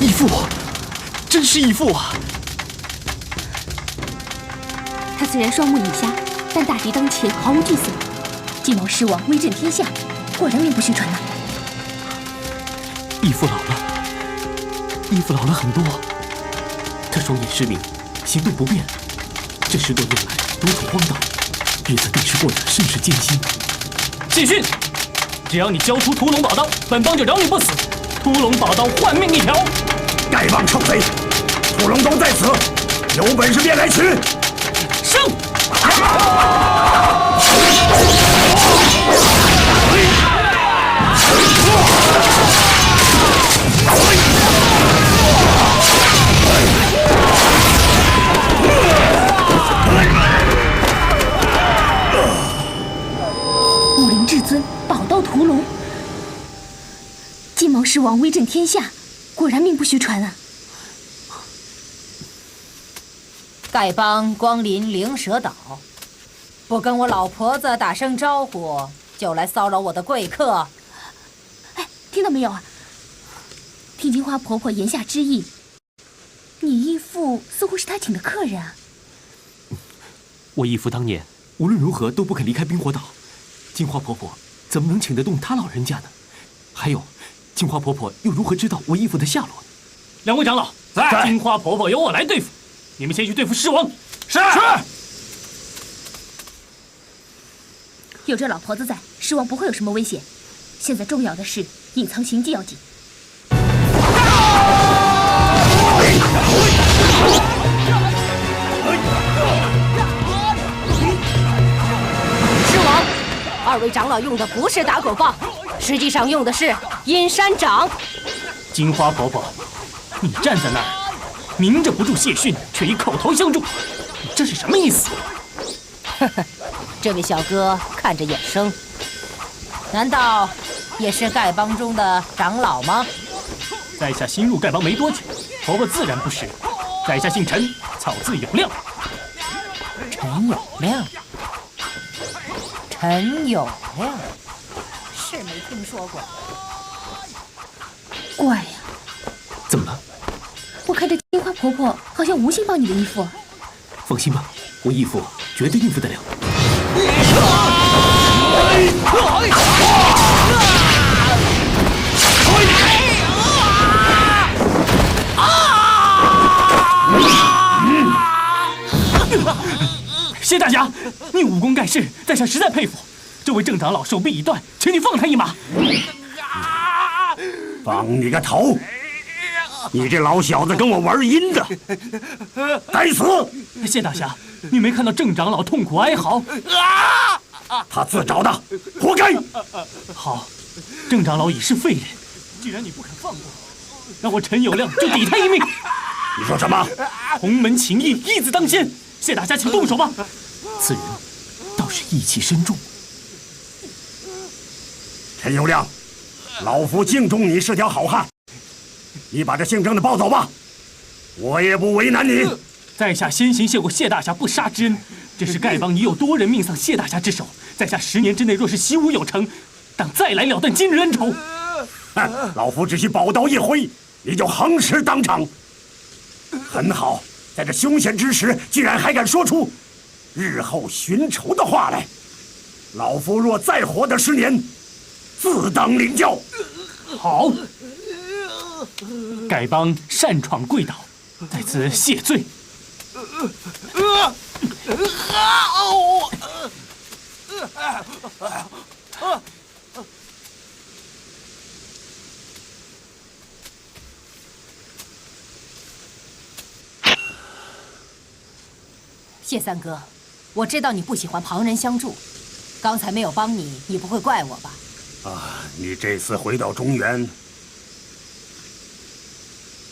义父，真是义父啊！他虽然双目已瞎，但大敌当前毫无惧色。金毛狮王威震天下，果然名不虚传呐。义父老了，义父老了很多。他双眼失明，行动不便，这10多年来独处荒岛，日子定是过得甚是艰辛。谢逊，只要你交出屠龙宝刀，本帮就饶你不死。屠龙宝刀换命一条。丐帮臭贼，屠龙刀在此，有本事便来取。胜！武林至尊，宝刀屠龙。金毛狮王威震天下，果然名不虚传啊！丐帮光临灵蛇岛，不跟我老婆子打声招呼，就来骚扰我的贵客。哎，听到没有啊？听金花婆婆言下之意，你义父似乎是她请的客人啊。我义父当年无论如何都不肯离开冰火岛，金花婆婆怎么能请得动他老人家呢？还有，金花婆婆又如何知道我义父的下落呢？两位长老，在。金花婆婆由我来对付，你们先去对付狮王。是。有这老婆子在，狮王不会有什么危险。现在重要的是隐藏行迹要紧。狮王，2位长老用的不是打狗棒，实际上用的是阴山掌。金花婆婆，你站在那儿，明着不助谢逊，却以口头相助，你这是什么意思？呵呵，这位小哥看着眼生，难道也是丐帮中的长老吗？在下新入丐帮没多久，婆婆自然不识。在下姓陈，草字有亮。陈有亮，陈有亮，是没听说过。怪呀，怎么了？我看这金花婆婆好像无心帮你的义父。放心吧，我义父绝对应付得了。谢大侠，你武功盖世，在下实在佩服。这位郑长老手臂已断，请你放他一马。放你个头！你这老小子跟我玩阴的，该死！谢大侠，你没看到郑长老痛苦哀嚎？他自找的，活该！好，郑长老已是废人，既然你不肯放过我，让我陈有亮就抵他一命。你说什么？同门情谊，义字当先。谢大侠，请动手吧。此人倒是义气深重。陈有亮，老夫敬重你是条好汉，你把这姓郑的抱走吧，我也不为难你。在下先行谢过谢大侠不杀之恩，这是丐帮已有多人命丧谢大侠之手，在下10年之内若是习武有成，当再来了断今日恩仇。老夫只需宝刀一挥，你就横尸当场。很好，在这凶险之时，居然还敢说出日后寻仇的话来。老夫若再活得10年，自当领教。好，丐帮擅闯贵岛，在此谢罪。谢三哥，我知道你不喜欢旁人相助，刚才没有帮你，你不会怪我吧？你这次回到中原，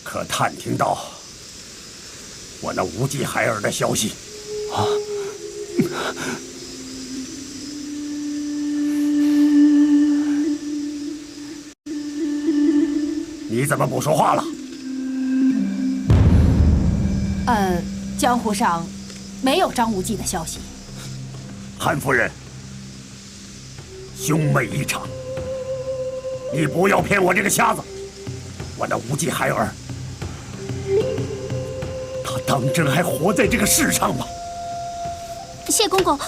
可探听到我那无忌孩儿的消息？你怎么不说话了？江湖上没有张无忌的消息。韩夫人，兄妹一场，你不要骗我这个瞎子。我那无忌孩儿当真还活在这个世上吗？谢公公，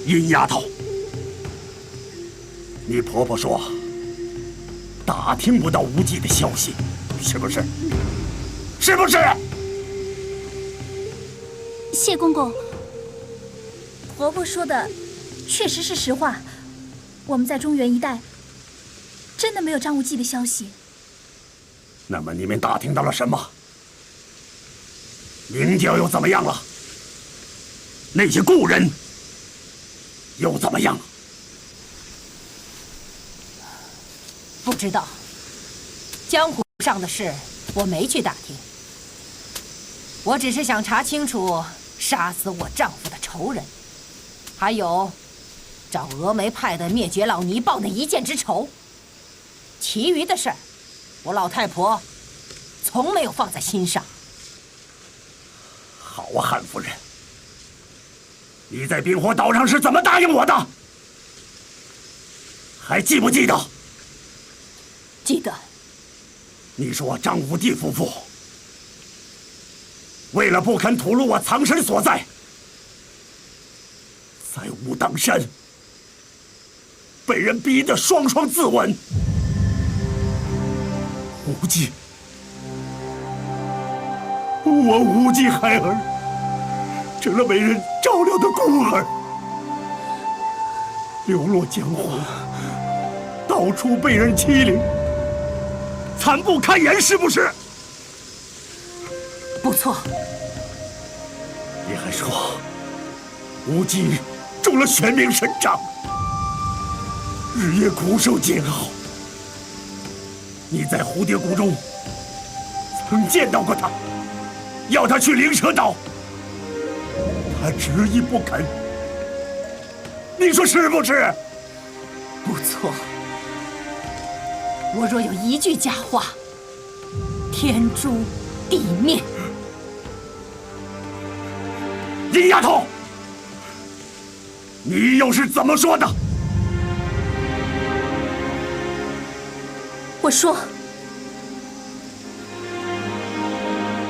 殷丫头，你婆婆说打听不到无忌的消息，是不是？是不是？谢公公，婆婆说的确实是实话。我们在中原一带真的没有张无忌的消息。那么你们打听到了什么？灵教又怎么样了？那些故人又怎么样了？不知道，江湖上的事我没去打听。我只是想查清楚杀死我丈夫的仇人，还有找峨眉派的灭绝老泥报那一箭之仇。其余的事儿，我老太婆从没有放在心上。好啊，韩夫人，你在冰火岛上是怎么答应我的？还记不记得？记得。你说张无忌夫妇为了不肯吐露我藏身所在，在武当山被人逼得双双自刎。无忌，我无忌孩儿成了没人照料的孤儿，流落江湖，到处被人欺凌，惨不堪言，是不是？不错。你还说无忌中了玄冥神掌，日夜苦受煎熬。你在蝴蝶谷中曾见到过他，要他去灵蛇岛，他执意不肯。你说是不是？不错。我若有一句假话，天诛地灭。殷丫头，你又是怎么说的？我说，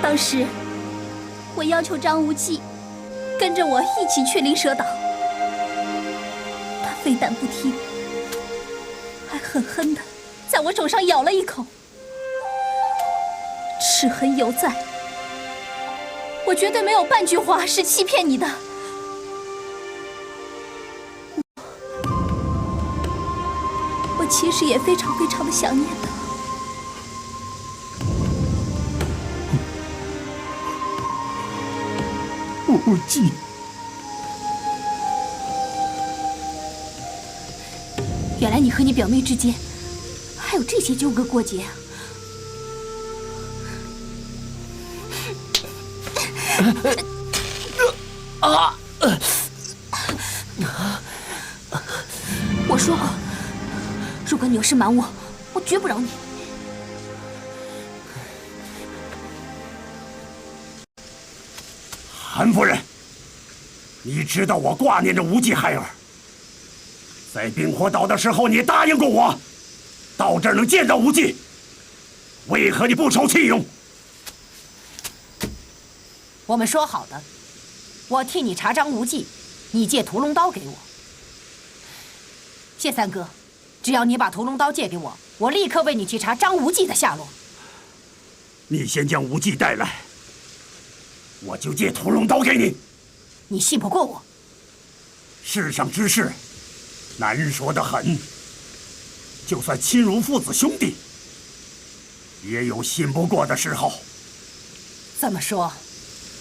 当时我要求张无忌跟着我一起去灵蛇岛，他非但不听，还狠狠地在我手上咬了一口，齿痕犹在。我绝对没有半句话是欺骗你的。我其实也非常非常的想念他。无忌，原来你和你表妹之间还有这些纠葛过节啊！我说过，如果你有事瞒我，我绝不饶你。韩夫人，你知道我挂念着无忌孩儿。在冰火岛的时候，你答应过我，到这儿能见到无忌。为何你不守信用？我们说好的，我替你查张无忌，你借屠龙刀给我。谢三哥，只要你把屠龙刀借给我，我立刻为你去查张无忌的下落。你先将无忌带来，我就借屠龙刀给你。你信不过我。世上之事，难说得很。就算亲如父子兄弟，也有信不过的时候。这么说，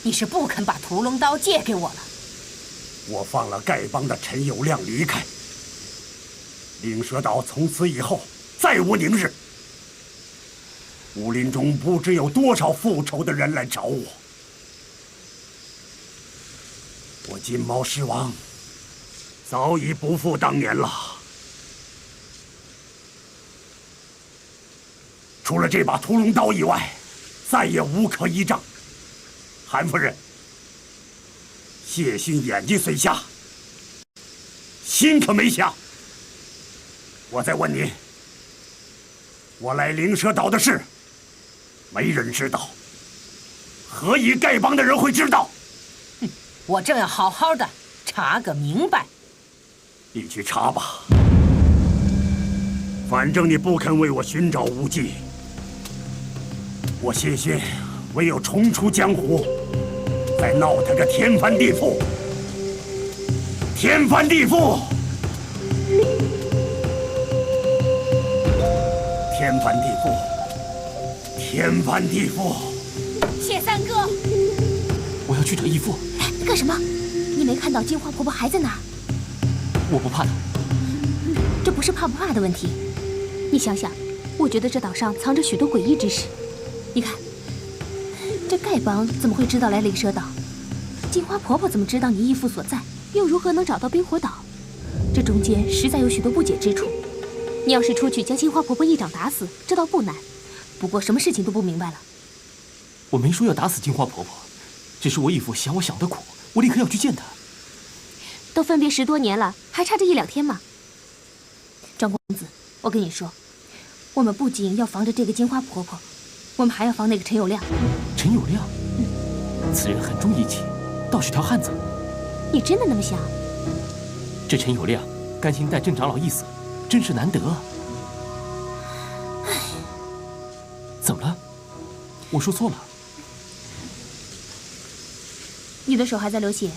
你是不肯把屠龙刀借给我了？我放了丐帮的陈友谅离开，灵蛇岛从此以后再无宁日。武林中不知有多少复仇的人来找我。我金毛狮王早已不复当年了。除了这把屠龙刀以外，再也无可依仗。韩夫人，谢逊眼睛虽瞎，心可没瞎。我再问您，我来灵蛇岛的事，没人知道，何以丐帮的人会知道？我正要好好的查个明白。你去查吧，反正你不肯为我寻找无忌，我谢逊唯有重出江湖，再闹他个天翻地覆！天翻地覆！天翻地覆！天翻地覆！谢三哥，我要去找义父。干什么？你没看到金花婆婆还在那儿？我不怕她。这不是怕不怕的问题。你想想，我觉得这岛上藏着许多诡异之事。你看，这丐帮怎么会知道来灵蛇岛？金花婆婆怎么知道你义父所在？又如何能找到冰火岛？这中间实在有许多不解之处。你要是出去将金花婆婆一掌打死，这倒不难。不过什么事情都不明白了。我没说要打死金花婆婆，只是我义父想我想的苦，我立刻要去见她。都分别10多年了，还差这1、2天吗？张公子，我跟你说，我们不仅要防着这个金花婆婆，我们还要防那个陈友谅。陈友谅，此人很重义气，倒是条汉子。你真的那么想？这陈友谅甘心带郑长老一死，真是难得。怎么了？我说错了？你的手还在流血，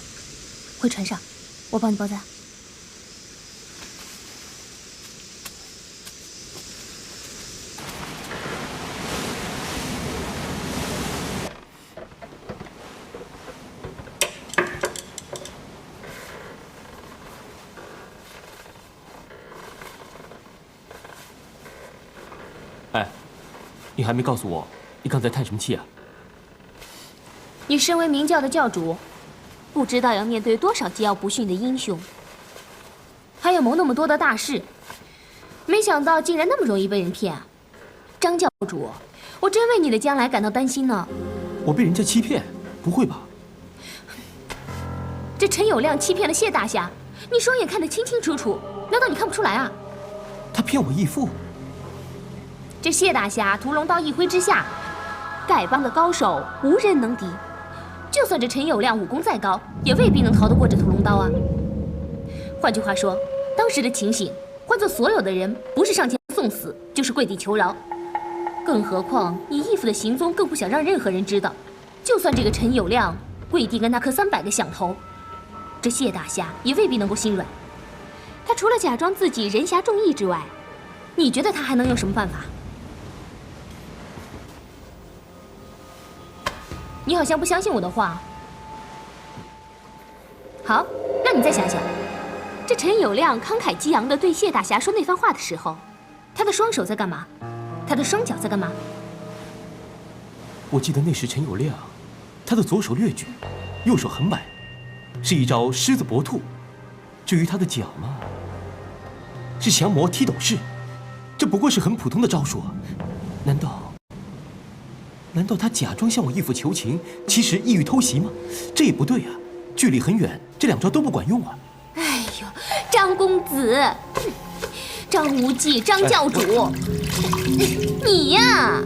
回船上，我帮你包扎。哎，你还没告诉我，你刚才叹什么气啊？你身为明教的教主，不知道要面对多少桀骜不驯的英雄，还有谋那么多的大事，没想到竟然那么容易被人骗啊！张教主，我真为你的将来感到担心呢。我被人家欺骗？不会吧？这陈友谅欺骗了谢大侠，你双眼看得清清楚楚，难道你看不出来啊？他骗我义父？这谢大侠屠龙刀一挥之下，丐帮的高手无人能敌。就算这陈友谅武功再高，也未必能逃得过这屠龙刀啊。换句话说，当时的情形，换做所有的人，不是上前送死，就是跪地求饶。更何况你义父的行踪，更不想让任何人知道。就算这个陈友谅跪地跟他磕300个响头，这谢大侠也未必能够心软。他除了假装自己人侠重义之外，你觉得他还能有什么办法？你好像不相信我的话。好，那你再想想，这陈友谅慷慨激昂地对谢大侠说那番话的时候，他的双手在干嘛？他的双脚在干嘛？我记得那时陈友谅，他的左手略举，右手横摆，是一招狮子搏兔。至于他的脚嘛，是降魔踢斗式，这不过是很普通的招数。难道他假装向我义父求情，其实意欲偷袭吗？这也不对啊，距离很远，这2招都不管用啊。哎呦，张公子，张无忌，张教主，你呀，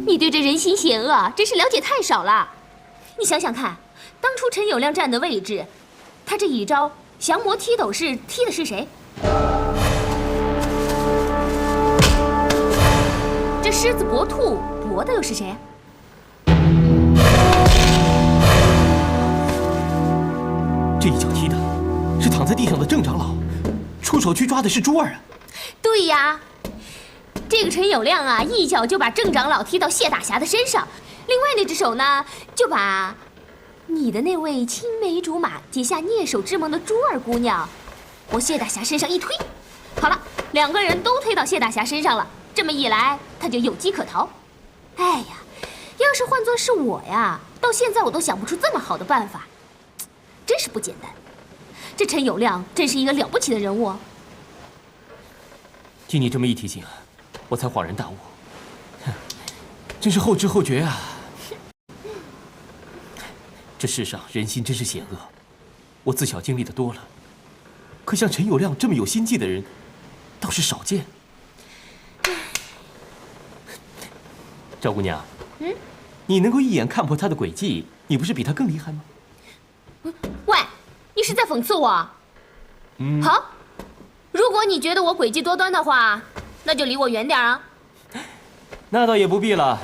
你对这人心险恶真是了解太少了。你想想看，当初陈友谅站的位置，他这一招降魔踢斗式踢的是谁？这狮子搏兔搏的又是谁？这一脚踢的是躺在地上的郑长老，出手去抓的是珠儿啊。对呀，这个陈友谅啊，一脚就把郑长老踢到谢大侠的身上，另外那只手呢，就把你的那位青梅竹马结下蹑手之盟的珠儿姑娘，往谢大侠身上一推。好了，2个人都推到谢大侠身上了，这么一来，他就有机可逃。哎呀，要是换作是我呀，到现在我都想不出这么好的办法，真是不简单。这陈友谅真是一个了不起的人物啊。听你这么一提醒，我才恍然大悟，哼，真是后知后觉啊。这世上人心真是险恶，我自小经历的多了，可像陈友谅这么有心计的人，倒是少见。赵姑娘，你能够一眼看破他的诡计，你不是比他更厉害吗？喂，你是在讽刺我？好，如果你觉得我诡计多端的话，那就离我远点啊。那倒也不必了，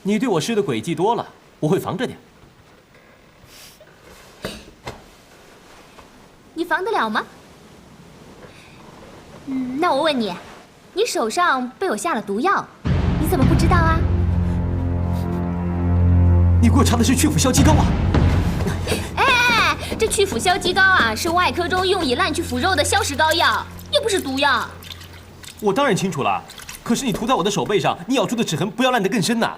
你对我施的诡计多了，我会防着点。你防得了吗？那我问你，你手上被我下了毒药，你怎么不知道啊？你给我查的是去腐消肌膏啊！哎，这去腐消肌膏啊，是外科中用以烂去腐肉的消食膏药，又不是毒药。我当然清楚了，可是你涂在我的手背上，你咬出的齿痕不要烂得更深呐！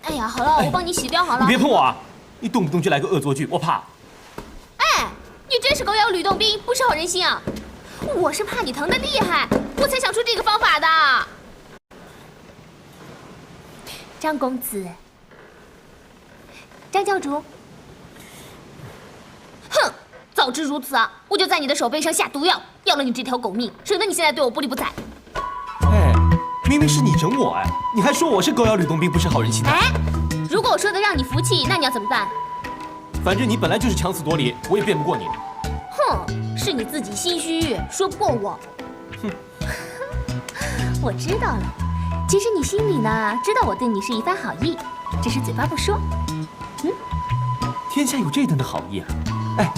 哎呀，好了，我帮你洗掉好了。你别碰我啊！你动不动就来个恶作剧，我怕。哎，你真是狗咬吕洞宾，不识好人心啊！我是怕你疼得厉害，我才想出这个方法的。张公子，张教主，哼！早知如此啊，我就在你的手背上下毒药，要了你这条狗命，省得你现在对我不理不睬。哎，明明是你整我哎，你还说我是狗咬吕洞宾，不识好人心的。哎，如果我说的让你服气，那你要怎么办？反正你本来就是强词夺理，我也辩不过你。哼，是你自己心虚，说不过我。哼，我知道了，其实你心里呢知道我对你是一番好意，只是嘴巴不说。天下有这等的好意啊！哎，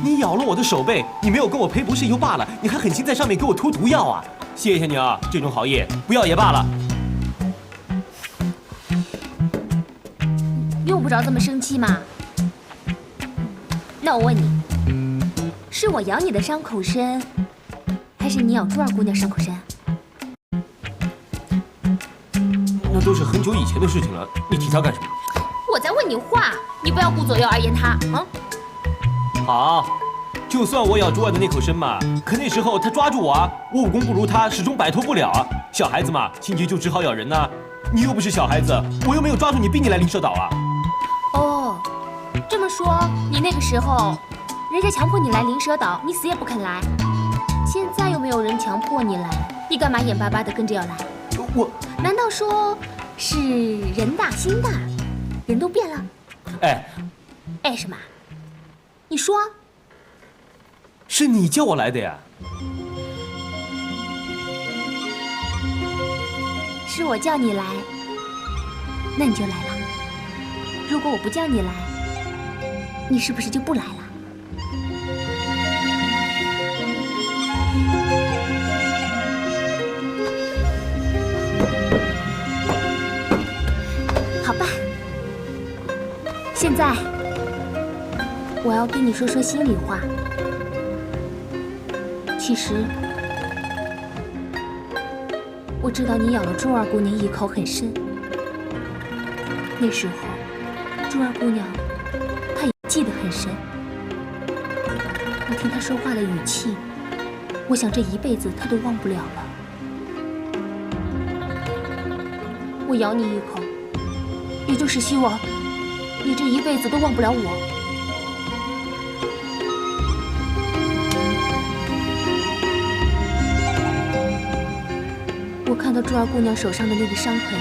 你咬了我的手背，你没有跟我赔不是就罢了，你还狠心在上面给我涂毒药啊！谢谢你啊，这种好意不要也罢了。用不着这么生气嘛。那我问你，是我咬你的伤口深，还是你咬珠儿姑娘伤口深啊？那都是很久以前的事情了，你提它干什么？我在问你话，你不要顾左右而言他啊！好，就算我咬珠儿的那口深嘛，可那时候他抓住我啊，我武功不如他，始终摆脱不了啊。小孩子嘛，情急就只好咬人呐。你又不是小孩子，我又没有抓住你逼你来灵蛇岛啊。哦，这么说，你那个时候，人家强迫你来灵蛇岛，你死也不肯来。现在又没有人强迫你来，你干嘛眼巴巴的跟着要来？我难道说是人大心大，人都变了？哎什么？你说，是你叫我来的呀？是我叫你来，那你就来了。如果我不叫你来，你是不是就不来了？好吧，现在我要跟你说说心里话。其实我知道你咬了珠儿姑娘一口很深，那时候珠儿姑娘她也记得很深。我听她说话的语气，我想这一辈子她都忘不了了。我咬你一口，也就是希望你这一辈子都忘不了我。我看到珠儿姑娘手上的那个伤痕，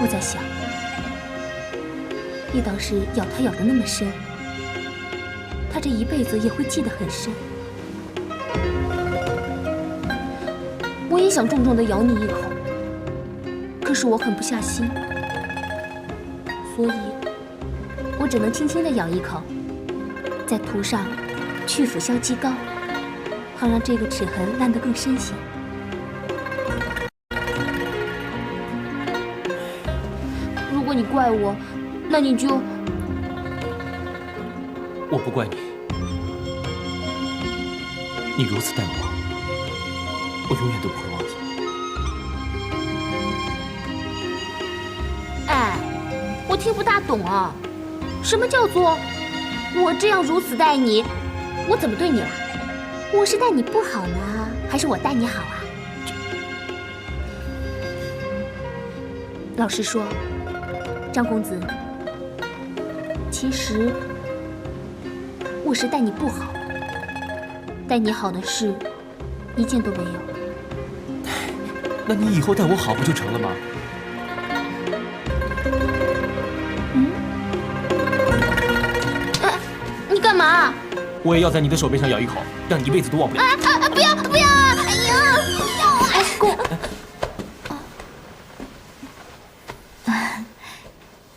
我在想，你当时咬她咬得那么深，她这一辈子也会记得很深。我也想重重地咬你一口，可是我狠不下心，所以我只能轻轻地咬一口，再涂上去腐消肌膏，好让这个齿痕烂得更深些。如果你怪我，那你就……我不怪你，你如此待我，我永远都不会忘记。哎，我听不大懂啊，什么叫做我这样如此待你？我怎么对你了？我是待你不好呢，还是我待你好啊？老实说，张公子，其实我是待你不好，待你好的事一件都没有。那你以后待我好不就成了吗？干嘛？我也要在你的手背上咬一口，让你一辈子都忘不了。不要不要！哎呀，不要啊！公，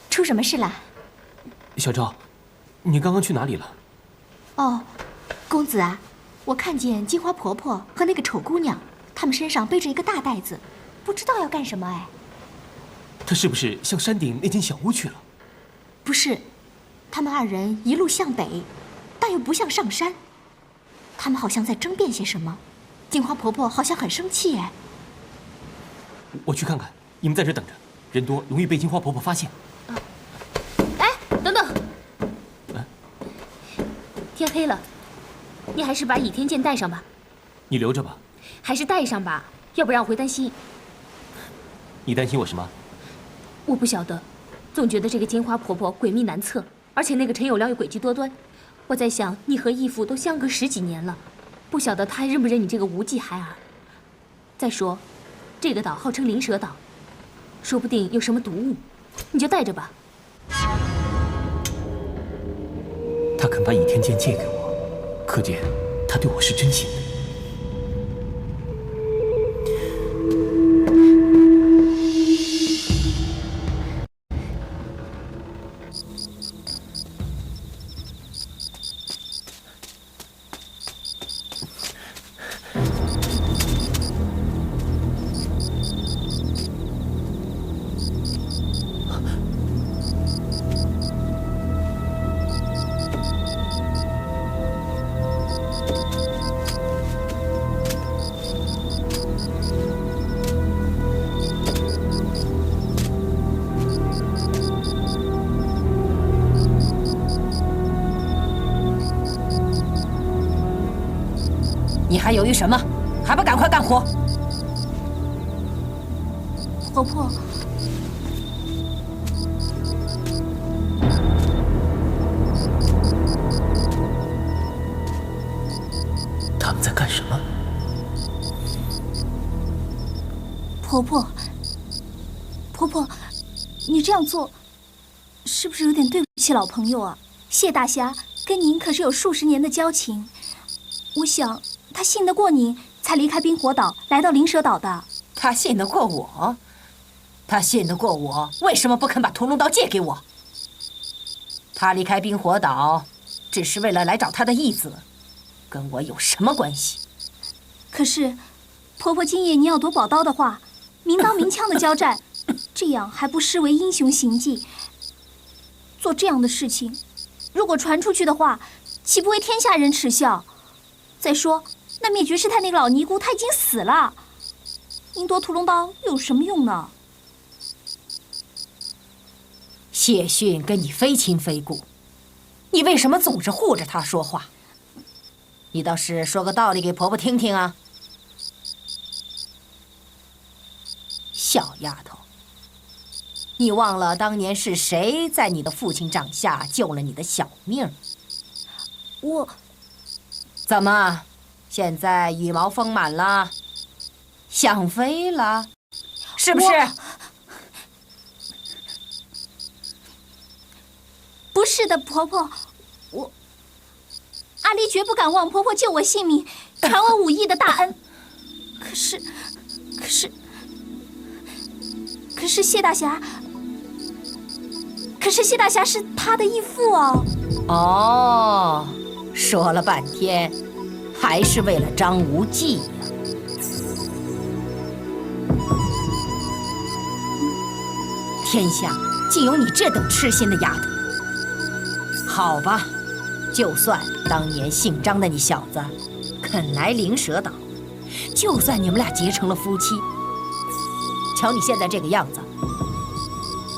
出什么事了？小昭，你刚刚去哪里了？哦，公子啊，我看见金花婆婆和那个丑姑娘，她们身上背着一个大袋子，不知道要干什么哎。他是不是向山顶那间小屋去了？不是，他们二人一路向北，但又不向上山。他们好像在争辩些什么。金花婆婆好像很生气哎。我去看看，你们在这等着，人多容易被金花婆婆发现。哎，等等！天黑了，你还是把倚天剑带上吧。你留着吧。还是带上吧，要不然我会担心。你担心我什么？我不晓得，总觉得这个金花婆婆诡秘难测，而且那个陈友谅又诡计多端。我在想，你和义父都相隔10几年了，不晓得他还认不认你这个无忌孩儿。再说，这个岛号称灵蛇岛，说不定有什么毒物，你就带着吧。他肯把倚天剑借给我，可见他对我是真心的。你还犹豫什么？还不赶快干活！婆婆，他们在干什么？婆婆，婆婆，你这样做，是不是有点对不起老朋友啊？谢大侠跟您可是有数10年的交情，我想他信得过您，才离开冰火岛来到灵蛇岛的。他信得过我？他信得过我，为什么不肯把屠龙刀借给我？他离开冰火岛，只是为了来找他的义子，跟我有什么关系？可是，婆婆今夜您要夺宝刀的话，明刀明枪的交战，这样还不失为英雄行迹。做这样的事情，如果传出去的话，岂不为天下人耻笑？再说，那灭绝师太那个老尼姑，她已经死了，您夺屠龙刀又有什么用呢？谢逊跟你非亲非故，你为什么总是护着他说话？你倒是说个道理给婆婆听听啊！小丫头，你忘了当年是谁在你的父亲帐下救了你的小命？我怎么，现在羽毛丰满了，想飞了，是不是？不是的，婆婆，阿离绝不敢忘婆婆救我性命，传我武艺的大恩。可是谢大侠，谢大侠是他的义父啊。哦，说了半天，还是为了张无忌呀。天下竟有你这等痴心的丫头。好吧，就算当年姓张的你小子肯来灵蛇岛，就算你们俩结成了夫妻，瞧你现在这个样子，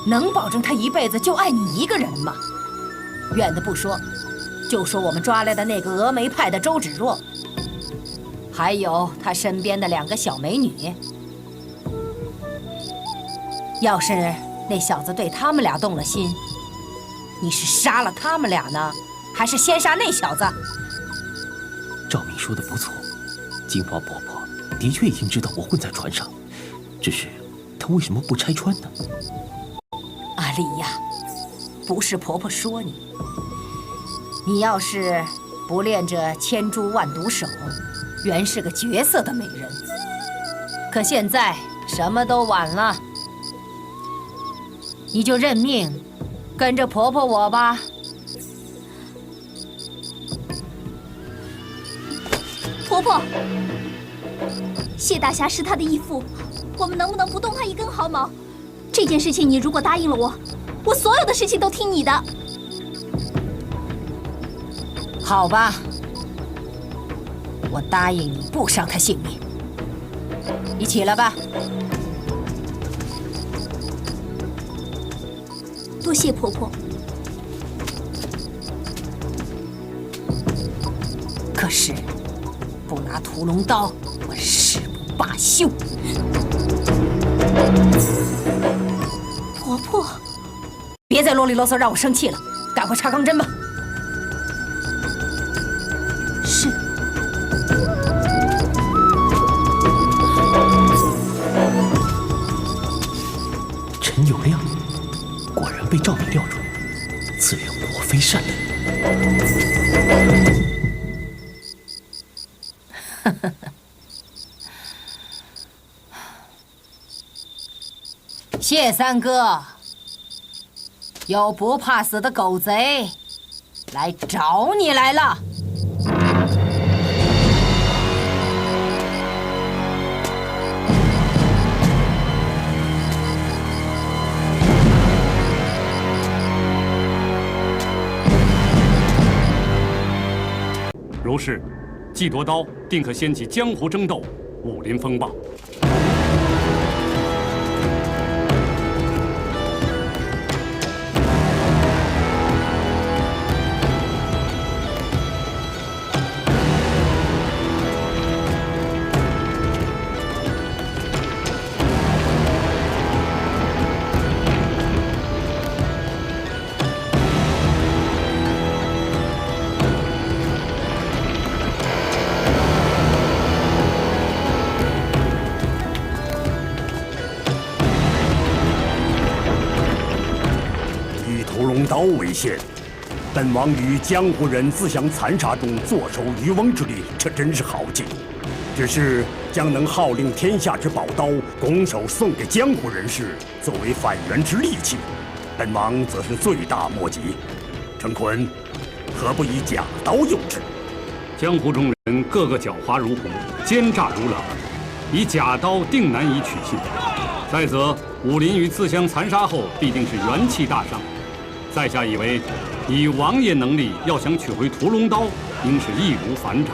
能保证他一辈子就爱你一个人吗？远的不说，就说我们抓来的那个峨眉派的周芷若，还有他身边的2个小美女，要是那小子对他们俩动了心，你是杀了他们俩呢，还是先杀那小子？赵敏说的不错，金花婆婆的确已经知道我混在船上，只是她为什么不拆穿呢？阿丽呀，不是婆婆说你，你要是不练这千珠万毒手，原是个绝色的美人。可现在什么都晚了，你就认命，跟着婆婆我吧。婆婆，谢大侠是她的义父，我们能不能不动她一根毫毛？这件事情你如果答应了我，我所有的事情都听你的。好吧，我答应你不伤她性命。你起来吧。多谢婆婆。可是不拿屠龙刀，我誓不罢休。婆婆，别再啰里啰嗦让我生气了，赶快插钢针吧。是。陈友谅果然被赵敏料中，此人果非善人。谢三哥，有不怕死的狗贼来找你来了。如是，既夺刀，定可掀起江湖争斗，武林风暴。刀为限，本王与江湖人自相残杀中坐收渔翁之利，这真是豪劲。只是将能号令天下之宝刀拱手送给江湖人士，作为反元之利器，本王则是罪大莫及。成昆，何不以假刀用之？江湖中人个个狡猾如狐，奸诈如狼，以假刀定难以取信。再则，武林于自相残杀后，必定是元气大伤。在下以为，以王爷能力，要想取回屠龙刀，应是易如反掌。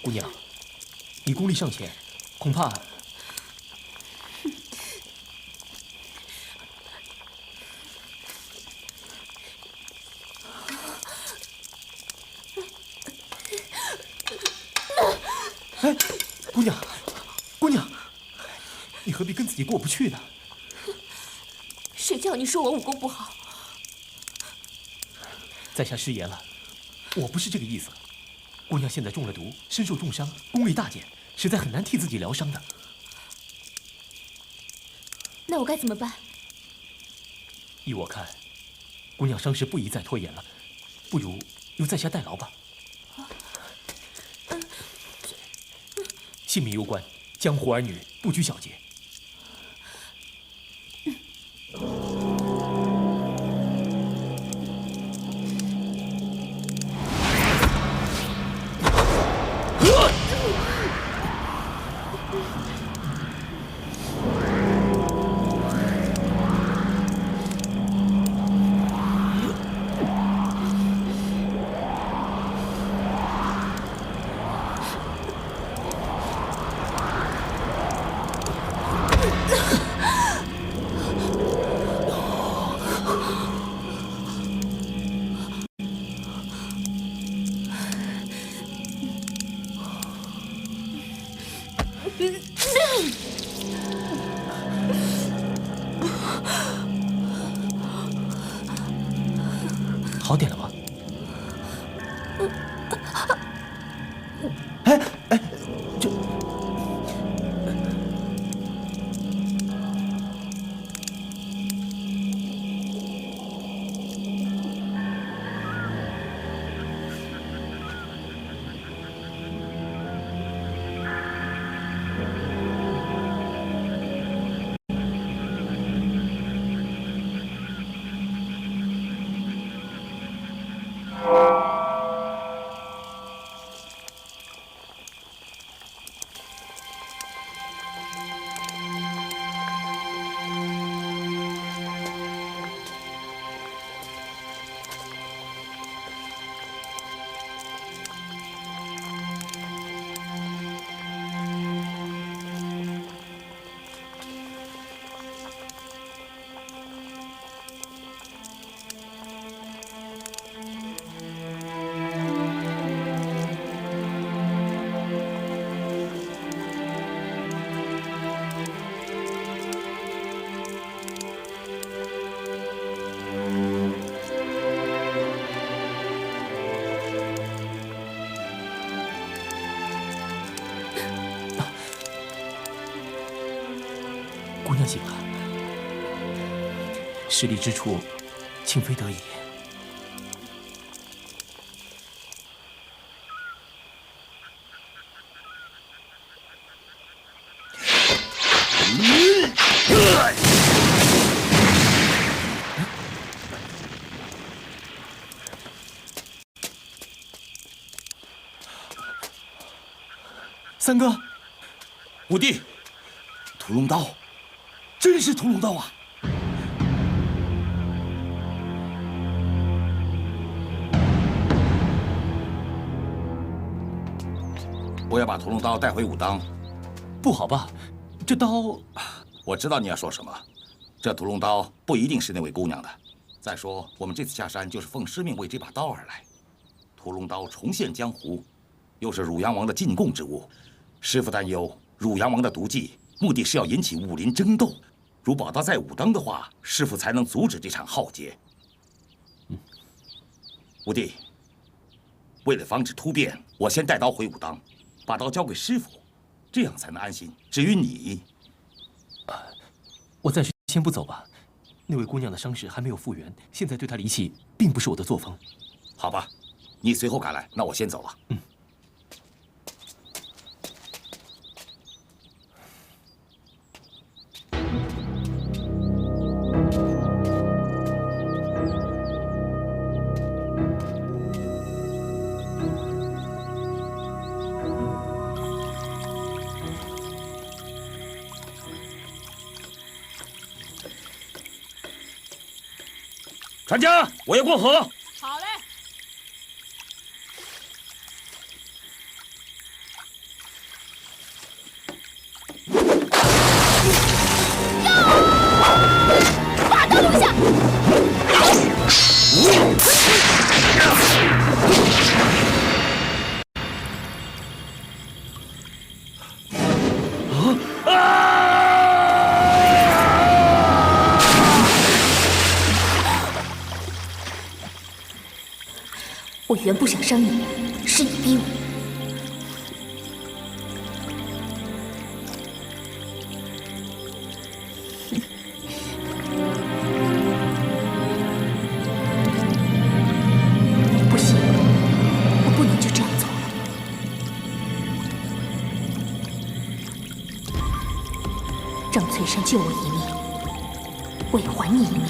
姑娘，你功力尚浅，恐怕……哎，姑娘，姑娘，你何必跟自己过不去呢？谁叫你说我武功不好？在下失言了，我不是这个意思。姑娘现在中了毒，身受重伤，功力大减，实在很难替自己疗伤的。那我该怎么办？依我看，姑娘伤势不宜再拖延了，不如由在下代劳吧。性命攸关，江湖儿女不拘小节。好点了吗？哎，这……姑娘醒了，失利之处，情非得已。三哥，五弟，屠龙刀，真是屠龙刀啊！我要把屠龙刀带回武当。不好吧？这刀……我知道你要说什么，这屠龙刀不一定是那位姑娘的。再说，我们这次下山就是奉师命为这把刀而来。屠龙刀重现江湖，又是汝阳王的进贡之物。师父担忧汝阳王的毒计，目的是要引起武林争斗。如宝刀在武当的话，师父才能阻止这场浩劫。五弟，为了防止突变，我先带刀回武当，把刀交给师父，这样才能安心。至于你，我暂时先不走吧。那位姑娘的伤势还没有复原，现在对她离弃，并不是我的作风。好吧，你随后赶来，那我先走了。船家，我要过河。好嘞。我原不想伤你，是你逼我。不行，我不能就这样走了。让翠山救我一命，我也还你一命了。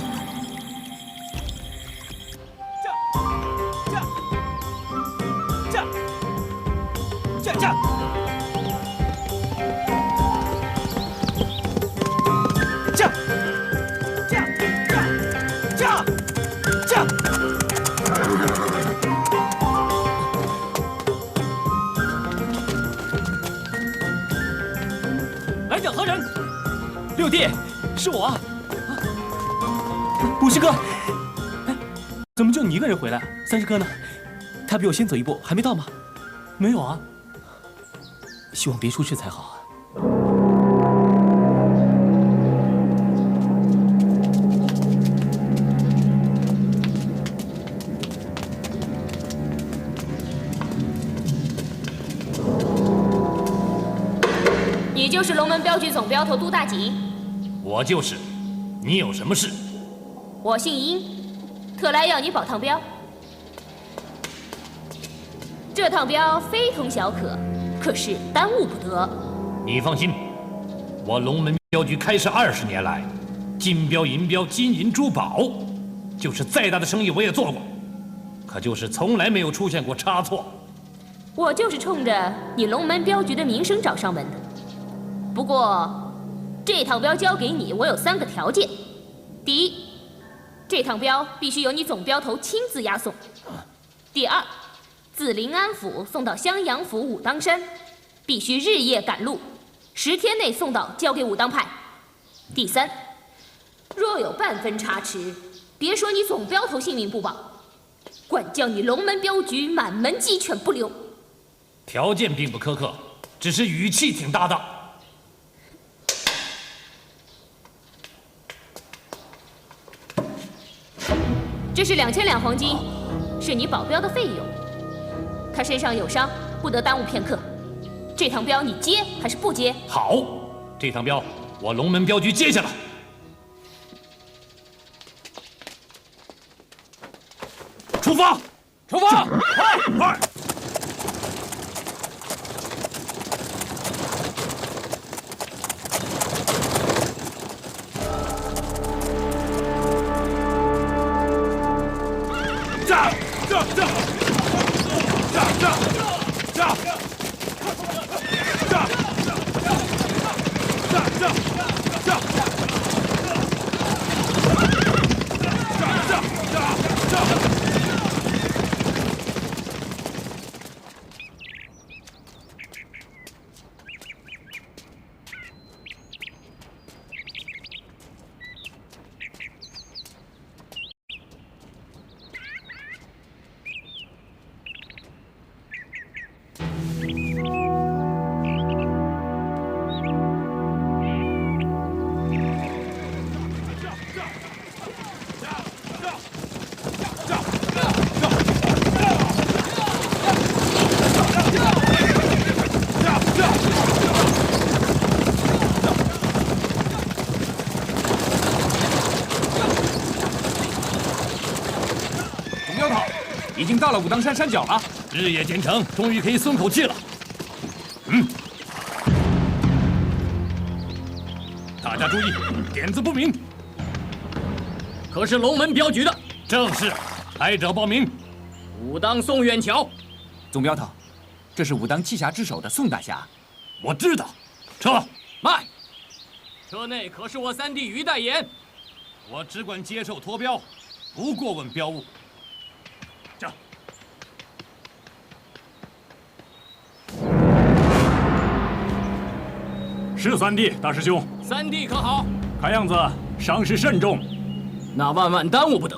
来者何人？六弟，是我啊！五师哥，哎，怎么就你一个人回来？三师哥呢？他比我先走一步，还没到吗？没有啊。希望别出事才好啊。 你就是龙门镖局总镖头杜大锦？我就是。你有什么事？我姓殷，特来要你保趟镖。这趟镖非同小可，可是耽误不得。你放心，我龙门镖局开设20年来，金镖银镖、金银珠宝，就是再大的生意我也做过，可就是从来没有出现过差错。我就是冲着你龙门镖局的名声找上门的。 不过，这趟镖交给你，我有3个条件。第一，这趟镖必须由你总镖头亲自押送；第二，自临安府送到襄阳府武当山，必须日夜赶路，10天内送到，交给武当派；第三，若有半分差池，别说你总镖头性命不保，管教你龙门镖局满门鸡犬不留。条件并不苛刻，只是语气挺大的。 这是2000两黄金，是你保镖的费用。他身上有伤，不得耽误片刻。这趟镖你接还是不接？好，这趟镖我龙门镖局接下了。出发！出发！快！ 已经到了武当山山脚了，日夜兼程，终于可以松口气了。大家注意，点子不明。可是龙门镖局的，正是。来者报名。武当宋远桥。总镖头，这是武当七侠之首的宋大侠。我知道。撤。慢。车内可是我三弟于代言。我只管接受托镖，不过问镖务。 是三弟，大师兄。三弟可好？看样子伤势甚重，那万万耽误不得。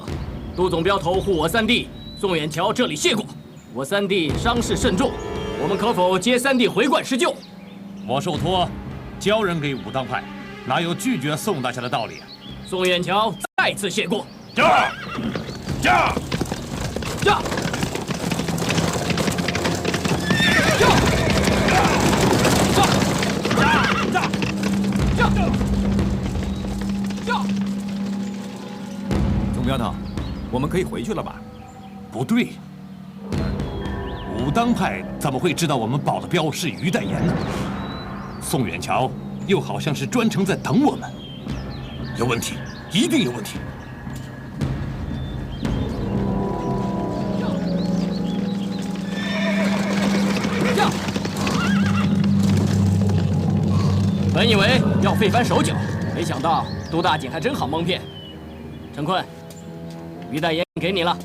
杜总镖头护我三弟，宋远桥这里谢过。我三弟伤势甚重，我们可否接三弟回馆施救？我受托交人给武当派，哪有拒绝宋大侠的道理啊？宋远桥再次谢过。驾！驾！驾！总镖头，我们可以回去了吧？不对，武当派怎么会知道我们保的镖是于代言呢？宋远桥又好像是专程在等我们，有问题，一定有问题。本以为要费番手脚，没想到杜大锦还真好蒙骗。陈坤，于代言给你了。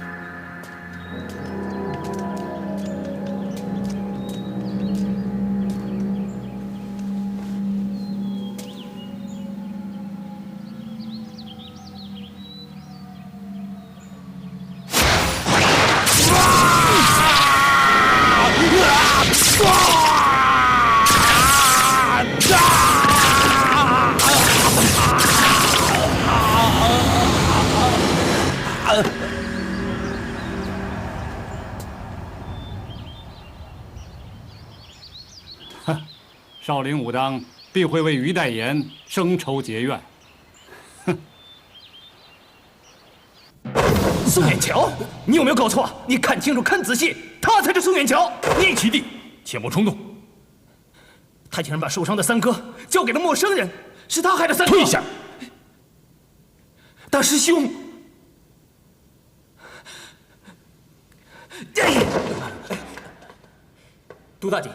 少林武当必会为于代言生仇结怨。宋远桥，你有没有搞错？你看清楚，看仔细，他才是宋远桥。你齐弟，切莫冲动。他竟然把受伤的三哥交给了陌生人，是他害的三哥。退下！大师兄，杜大锦，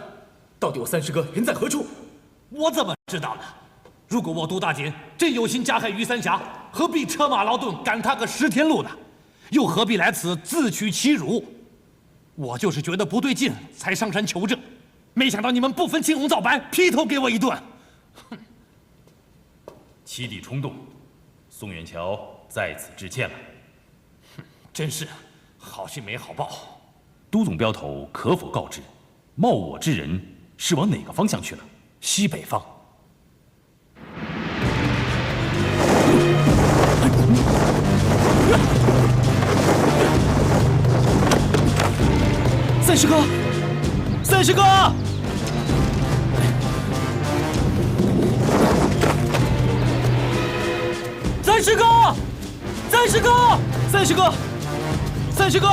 到底我三师哥人在何处？我怎么知道呢？如果我杜大锦真有心加害于三峡，何必车马劳顿赶他个10天路呢？又何必来此自取其辱？我就是觉得不对劲，才上山求证。没想到你们不分青红皂白，劈头给我一顿。哼！七弟冲动，宋远桥在此致歉了。真是好心没好报。都总镖头可否告知，冒我之人是往哪个方向去了？西北方。三师哥，三师哥！三师哥，三师哥，三师哥，三师哥，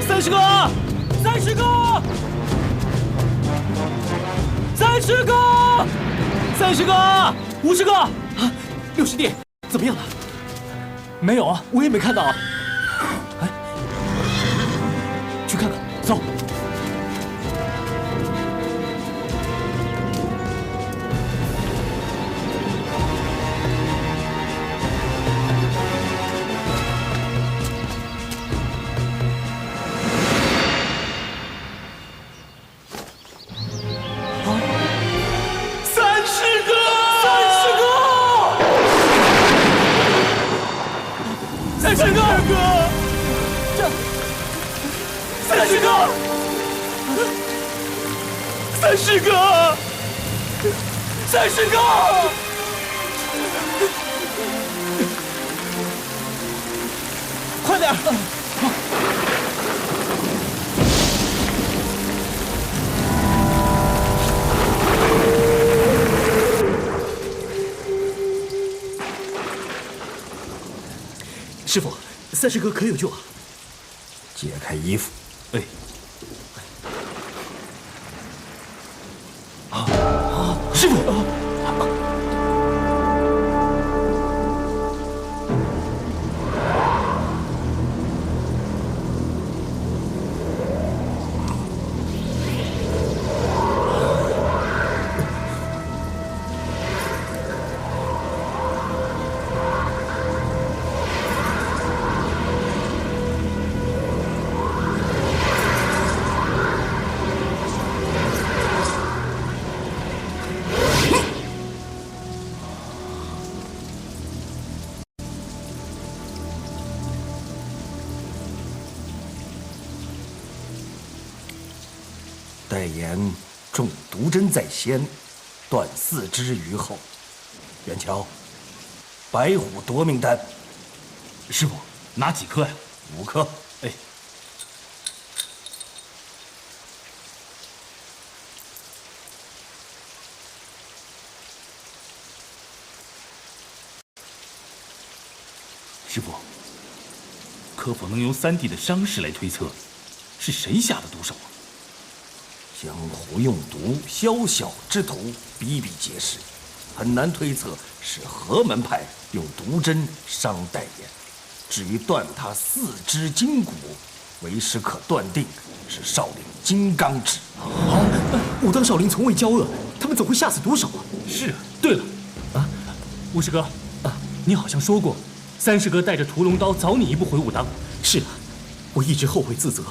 三师哥，三师哥，三师哥，三师哥，五师哥，啊，六师弟，怎么样了？没有啊，我也没看到啊。哎，去看看，走。三师哥，三师哥，快点！师傅，三师哥可有救啊？解开衣服。哎。师傅，代言中毒针在先，断四肢于后。远瞧，白虎夺命丹。师傅，拿几颗呀？5颗。哎。师傅，可否能用三弟的伤势来推测，是谁下的毒手啊？江湖用毒宵小之徒比比皆是，很难推测是何门派用毒针伤戴言。至于断他四肢筋骨，为师可断定是少林金刚指。武当少林从未交恶，他们怎会下此毒手啊？是啊，对了，巫师哥，你好像说过，三师哥带着屠龙刀早你一步回武当。是啊，我一直后悔自责。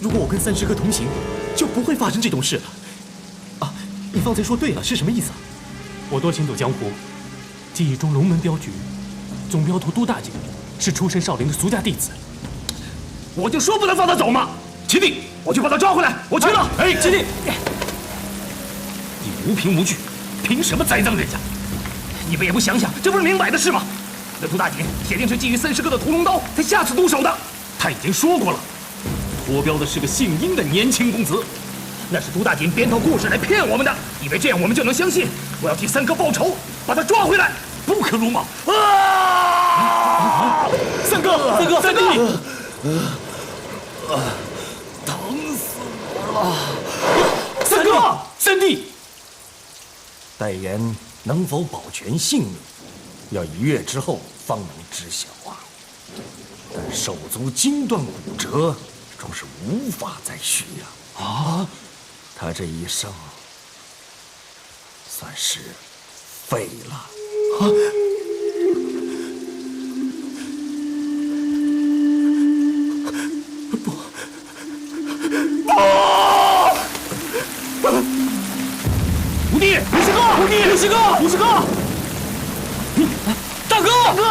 如果我跟三师哥同行，就不会发生这种事了。啊，你方才说对了，是什么意思啊？我多行走江湖，记忆中龙门镖局总镖头都大姐是出身少林的俗家弟子。我就说不能放他走嘛！秦帝，我去把他抓回来。我去了。哎，秦帝，你无凭无据，凭什么栽赃人家？你们也不想想，这不是明摆的事吗？那杜大锦铁定是觊觎三师哥的屠龙刀，才下此毒手的。他已经说过了，脱镖的是个姓殷的年轻公子。那是杜大锦编套故事来骗我们的，以为这样我们就能相信。我要替三哥报仇，把他抓回来，不可鲁莽！三哥，三弟，疼死我了！三哥，三弟，戴言能否保全性命，要1月之后方能知晓啊。但手足筋断骨折，终是无法再续啊！他这一生算是废了。武帝，武师哥，武帝，武师哥，武师哥，大哥，大哥！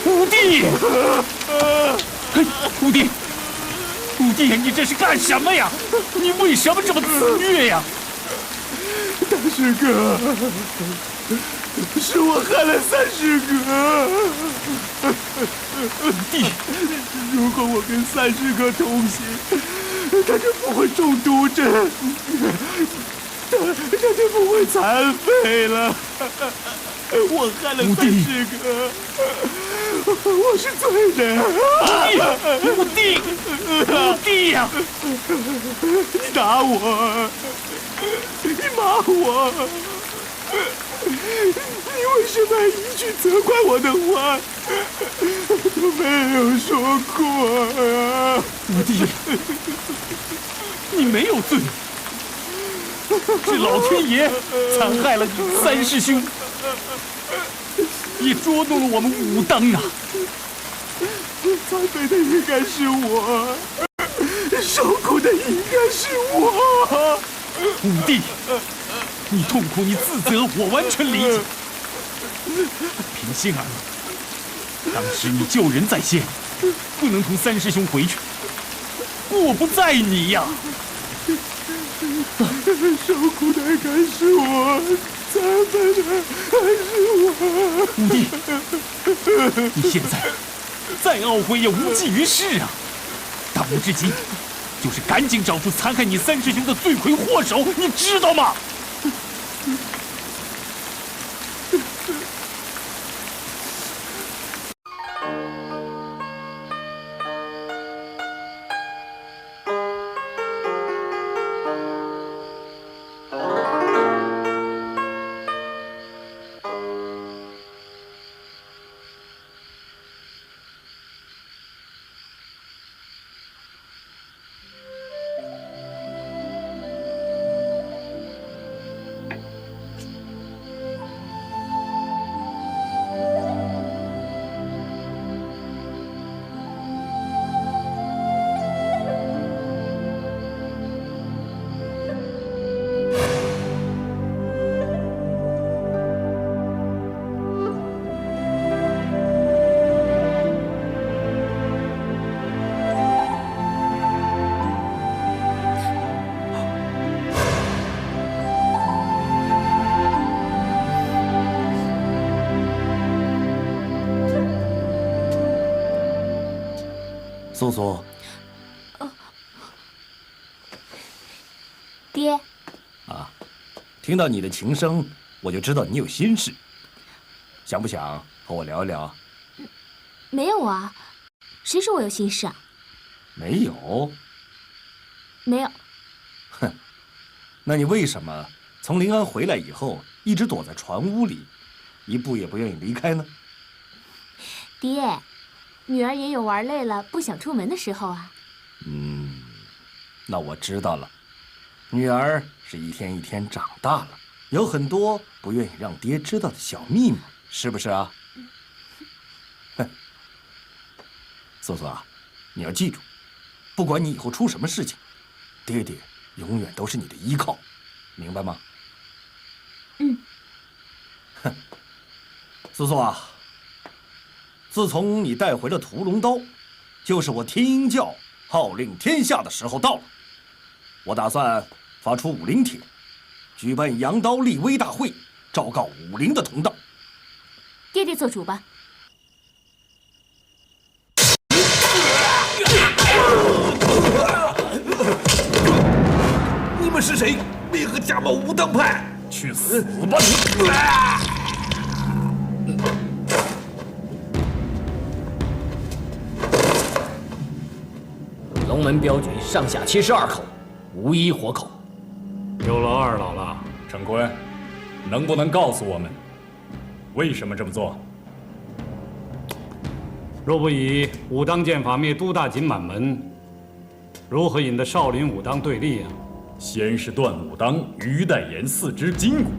武帝，武帝，武帝，你这是干什么呀？你为什么这么自虐呀？大师哥，是我害了三师哥。武帝，如果我跟三师哥同行，他就不会中毒针，他就不会残废了。我害了三师哥，我是罪人。武帝，武帝呀！你打我，你骂我，你为什么一句责怪我的话都没有说过啊？武帝，你没有罪，是老天爷残害了你三师兄，也捉弄了我们武当啊！残废的应该是我，受苦的应该是我。武帝，你痛苦，你自责，我完全理解。平心而论，当时你救人在先，不能同三师兄回去，过不在你呀。受苦的该是我，残废的还是我。武帝，你现在再懊悔也无济于事啊！当务之急就是赶紧找出残害你三师兄的罪魁祸首，你知道吗？素素，爹，啊，听到你的琴声，我就知道你有心事。想不想和我聊一聊？没有啊，谁说我有心事啊？没有。没有。哼，那你为什么从临安回来以后，一直躲在船屋里，一步也不愿意离开呢？爹，女儿也有玩累了不想出门的时候啊。那我知道了，女儿是一天一天长大了，有很多不愿意让爹知道的小秘密，是不是啊？哼，素素啊，你要记住，不管你以后出什么事情，爹爹永远都是你的依靠，明白吗？哼，素素啊，自从你带回了屠龙刀，就是我天鹰教号令天下的时候到了。我打算发出武林帖，举办扬刀立威大会，昭告武林的同道。爹爹做主吧。你们是谁？为何假冒武当派？去死吧你！龙门镖局上下72口，无一活口。有了二老了，陈坤，能不能告诉我们，为什么这么做？若不以武当剑法灭都大锦满门，如何引得少林武当对立啊？先是断武当于代言4只筋骨，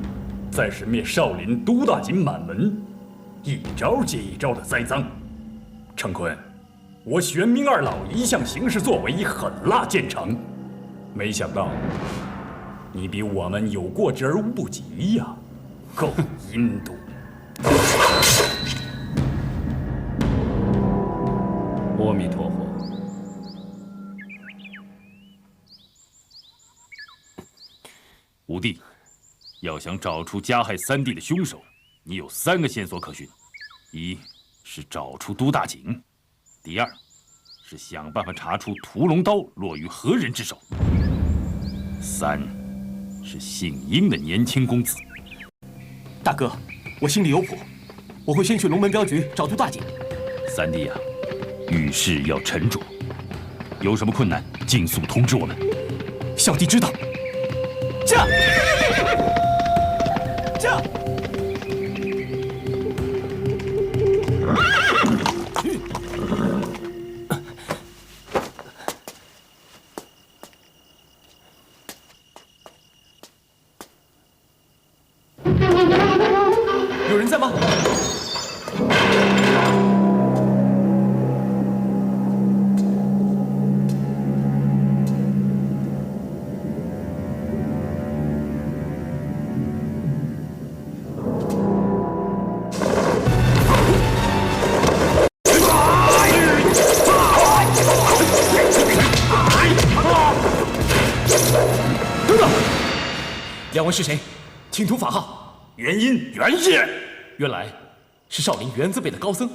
再是灭少林都大锦满门，一招接一招的栽赃。陈坤，我玄冥二老一向行事作为狠辣见长，没想到你比我们有过之而无不及呀，够阴毒！阿弥陀佛。五弟，要想找出加害三弟的凶手，你有3个线索可循：一是找出都大景，第二是想办法查出屠龙刀落于何人之手，3是姓殷的年轻公子。大哥，我心里有谱，我会先去龙门镖局找出大景。三弟呀，遇事要沉着，有什么困难尽速通知我们。小弟知道。驾！驾！有人在吗？两位是谁？请吐法号。元音，原来是少林元字辈的高僧，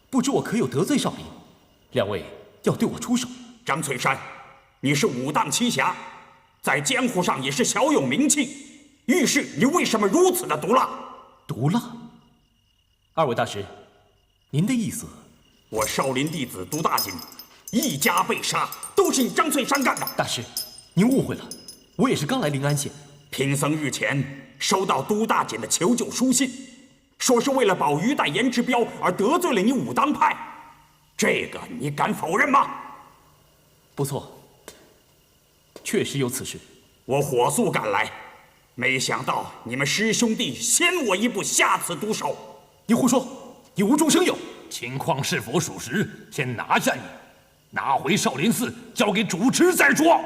不知我可有得罪少林？两位要对我出手。张翠山，你是武当七侠，在江湖上也是小有名气，遇事你为什么如此的毒辣？毒辣？二位大师，您的意思？我少林弟子都大锦一家被杀，都是你张翠山干的。大师，您误会了，我也是刚来临安县。贫僧日前收到都大锦的求救书信，说是为了保于代言之标而得罪了你武当派，这个你敢否认吗？不错，确实有此事。我火速赶来，没想到你们师兄弟先我一步下此毒手。你胡说，你无中生有。情况是否属实，先拿下你，拿回少林寺，交给主持再说。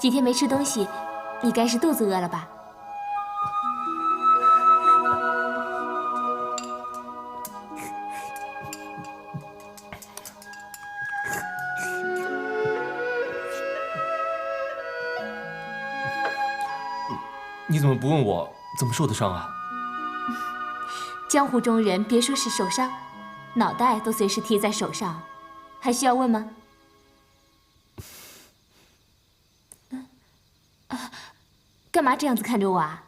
几天没吃东西，你该是肚子饿了吧？你怎么不问我怎么受的伤啊？江湖中人别说是受伤，脑袋都随时贴在手上，还需要问吗？干嘛这样子看着我啊？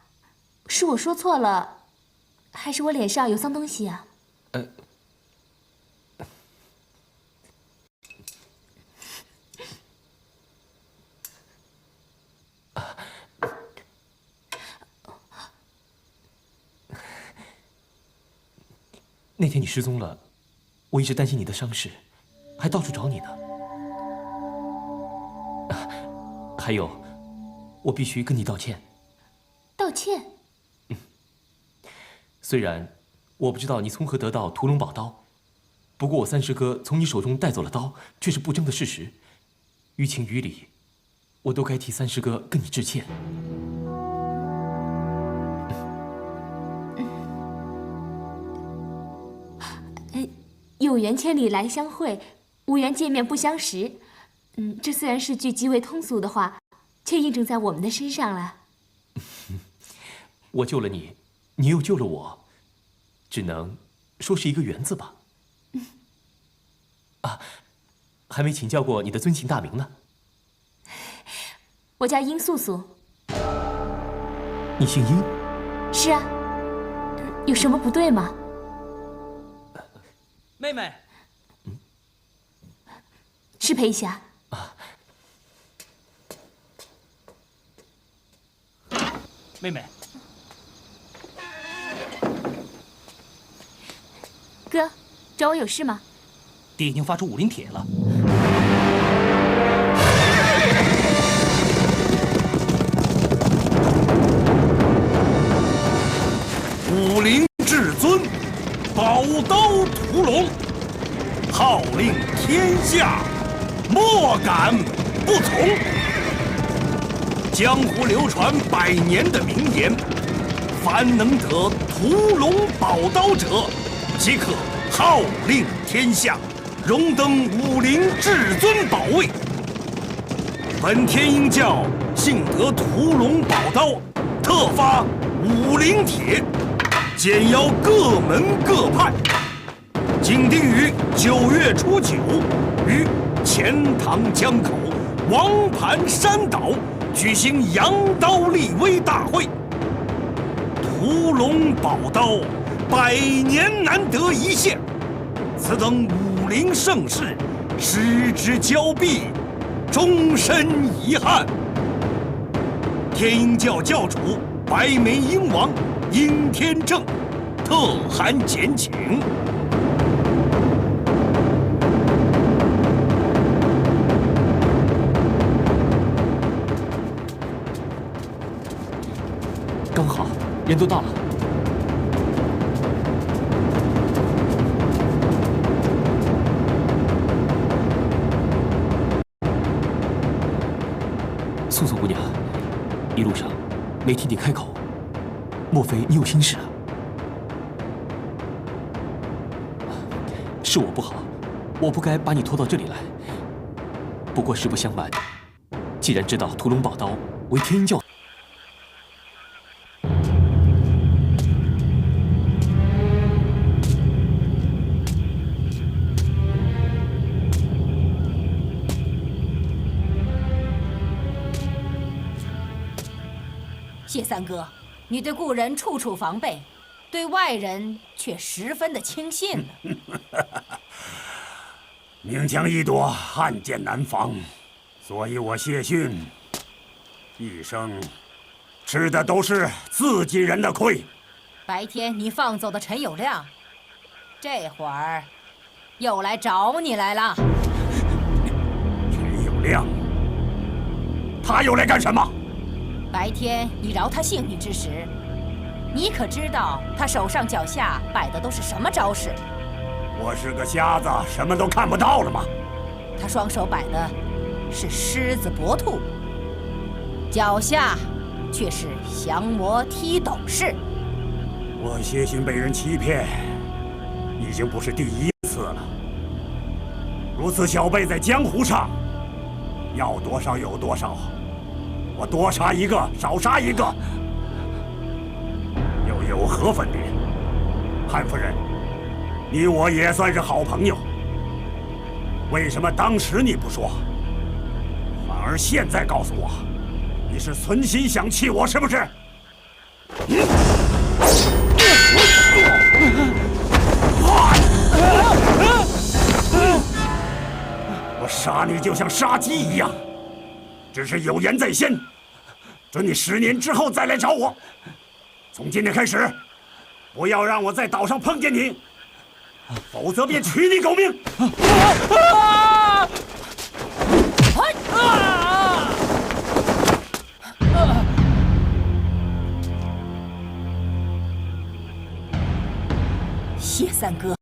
是我说错了，还是我脸上有脏东西啊？那天你失踪了，我一直担心你的伤势，还到处找你呢。还有，我必须跟你道歉。道歉？虽然我不知道你从何得到屠龙宝刀，不过我三师哥从你手中带走了刀，却是不争的事实。于情于理，我都该替三师哥跟你致歉。有缘千里来相会，无缘见面不相识。这虽然是句极为通俗的话，却印证在我们的身上了。我救了你，你又救了我，只能说是一个缘字吧。还没请教过你的尊姓大名呢。我叫殷素素。你姓殷？是啊。有什么不对吗？妹妹，失陪一下。妹妹，哥，找我有事吗？爹已经发出武林帖了。武林至尊，宝刀屠龙，号令天下，莫敢不从。江湖流传100年的名言：凡能得屠龙宝刀者，即可号令天下，荣登武林至尊宝位。本天鹰教幸得屠龙宝刀，特发武林帖，简邀各门各派，紧定于9月初9于钱塘江口王盘山岛举行扬刀立威大会。屠龙宝刀100年难得一现，此等武林盛事，失之交臂，终身遗憾。天鹰教教主白眉鹰王殷天正特函简请。刚好，人都到了。素素姑娘，一路上没听你开口，莫非你有心事啊？是我不好，我不该把你拖到这里来。不过实不相瞒，既然知道屠龙宝刀为天鹰教，谢三哥，你对故人处处防备，对外人却十分的轻信呢。明枪易躲，暗箭难防，所以我谢逊一生吃的都是自己人的亏。白天你放走的陈友谅，这会儿又来找你来了。陈友谅，他又来干什么？白天你饶他性命之时，你可知道他手上脚下摆的都是什么招式？我是个瞎子，什么都看不到了吗？他双手摆的是狮子搏兔，脚下却是降魔踢斗士。我谢逊被人欺骗，已经不是第一次了。如此小辈在江湖上，要多少有多少，我多杀一个少杀一个，又有何分别？潘夫人，你我也算是好朋友，为什么当时你不说，反而现在告诉我，你是存心想气我，是不是？我杀你就像杀鸡一样，只是有言在先，准你10年之后再来找我。从今天开始，不要让我在岛上碰见你，否则便取你狗命！谢三哥，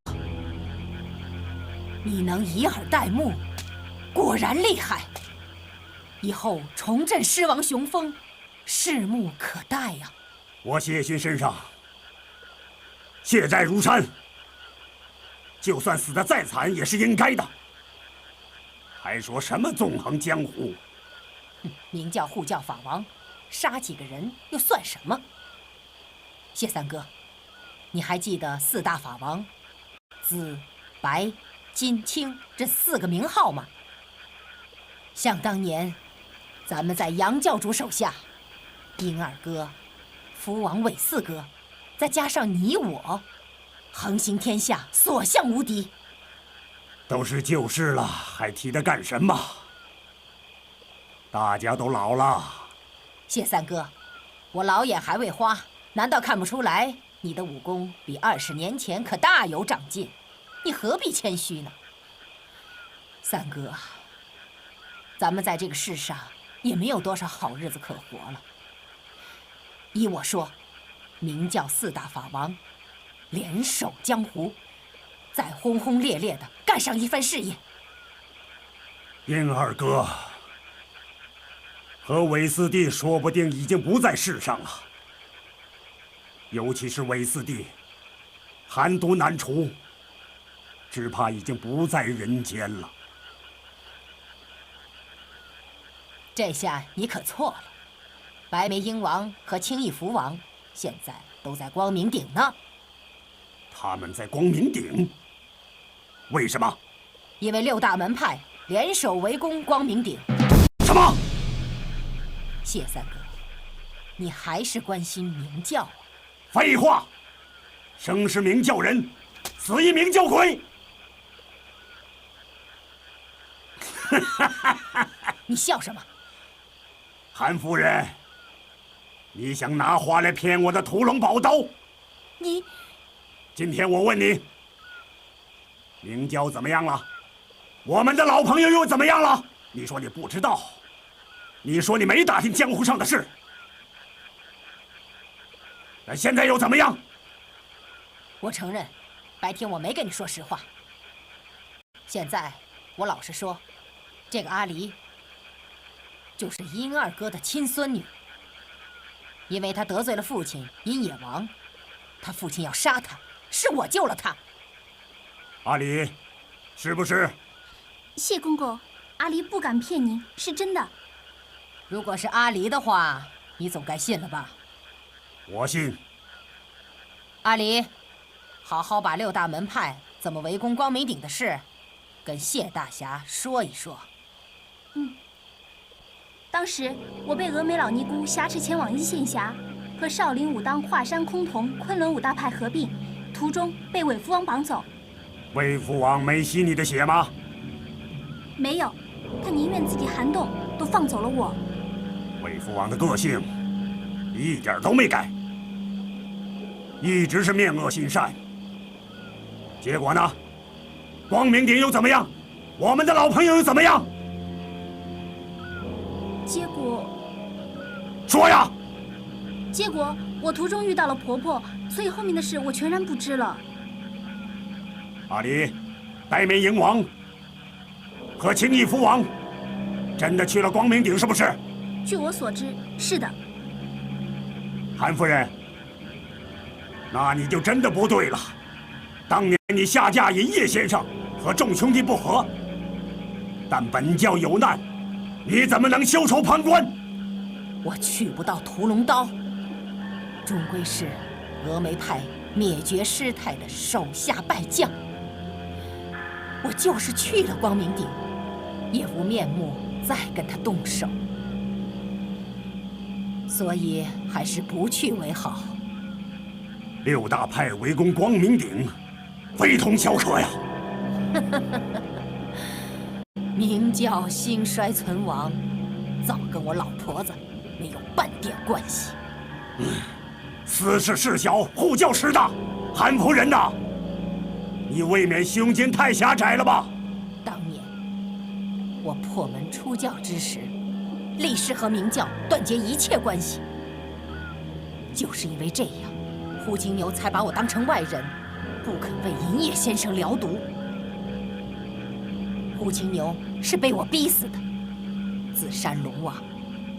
你能以耳代目，果然厉害。以后重振狮王雄风，拭目可待呀。我谢逊身上血债如山，就算死得再惨也是应该的。还说什么纵横江湖？明教护教法王，杀几个人又算什么？谢三哥，你还记得4大法王紫、白、金、青这4个名号吗？想当年，咱们在杨教主手下，殷二哥、福王韦四哥，再加上你我，横行天下，所向无敌。都是旧事了，还提它干什么？大家都老了。谢三哥，我老眼还未花，难道看不出来你的武功比20年前可大有长进？你何必谦虚呢？三哥，咱们在这个世上也没有多少好日子可活了。依我说，明教4大法王联手江湖，再轰轰烈烈的干上一番事业。殷二哥和韦四弟说不定已经不在世上了，尤其是韦四弟，寒毒难除，只怕已经不在人间了。这下你可错了，白眉鹰王和青翼蝠王现在都在光明顶呢。他们在光明顶？为什么？因为6大门派联手围攻光明顶。什么？谢三哥，你还是关心明教啊？废话！生是明教人，死亦明教鬼。你笑什么？韩夫人，你想拿话来骗我的屠龙宝刀？你……今天我问你，明教怎么样了？我们的老朋友又怎么样了？你说你不知道，你说你没打听江湖上的事，那现在又怎么样？我承认，白天我没跟你说实话。现在我老实说，这个阿离就是殷二哥的亲孙女，因为他得罪了父亲殷野王，他父亲要杀他，是我救了他。阿离，是不是？谢公公，阿离不敢骗您，是真的。如果是阿离的话，你总该信了吧？我信。阿离，好好把6大门派怎么围攻光明顶的事，跟谢大侠说一说。当时我被峨眉老尼姑挟持前往一县峡，和少林武当、华山崆峒、昆仑5大派合并，途中被韦福王绑走。韦福王没吸你的血吗？没有，他宁愿自己寒冻，都放走了我。韦福王的个性一点都没改，一直是面恶心善。结果呢？光明顶又怎么样？我们的老朋友又怎么样？结果，说呀！结果我途中遇到了婆婆，所以后面的事我全然不知了。阿离，白眉鹰王和青翼蝠王真的去了光明顶，是不是？据我所知，是的。韩夫人，那你就真的不对了。当年你下嫁银叶先生，和众兄弟不和，但本教有难，你怎么能袖手旁观？我去不到屠龙刀，终归是峨眉派灭绝师太的手下败将。我就是去了光明顶，也无面目再跟他动手，所以还是不去为好。六大派围攻光明顶，非同小可呀！明教兴衰存亡，早跟我老婆子没有半点关系。私事事小，护教事大。韩夫人呐，你未免胸襟太狭窄了吧？当年我破门出教之时，立誓和明教断绝一切关系，就是因为这样，胡金牛才把我当成外人，不肯为银叶先生疗毒。胡金牛是被我逼死的，紫山龙王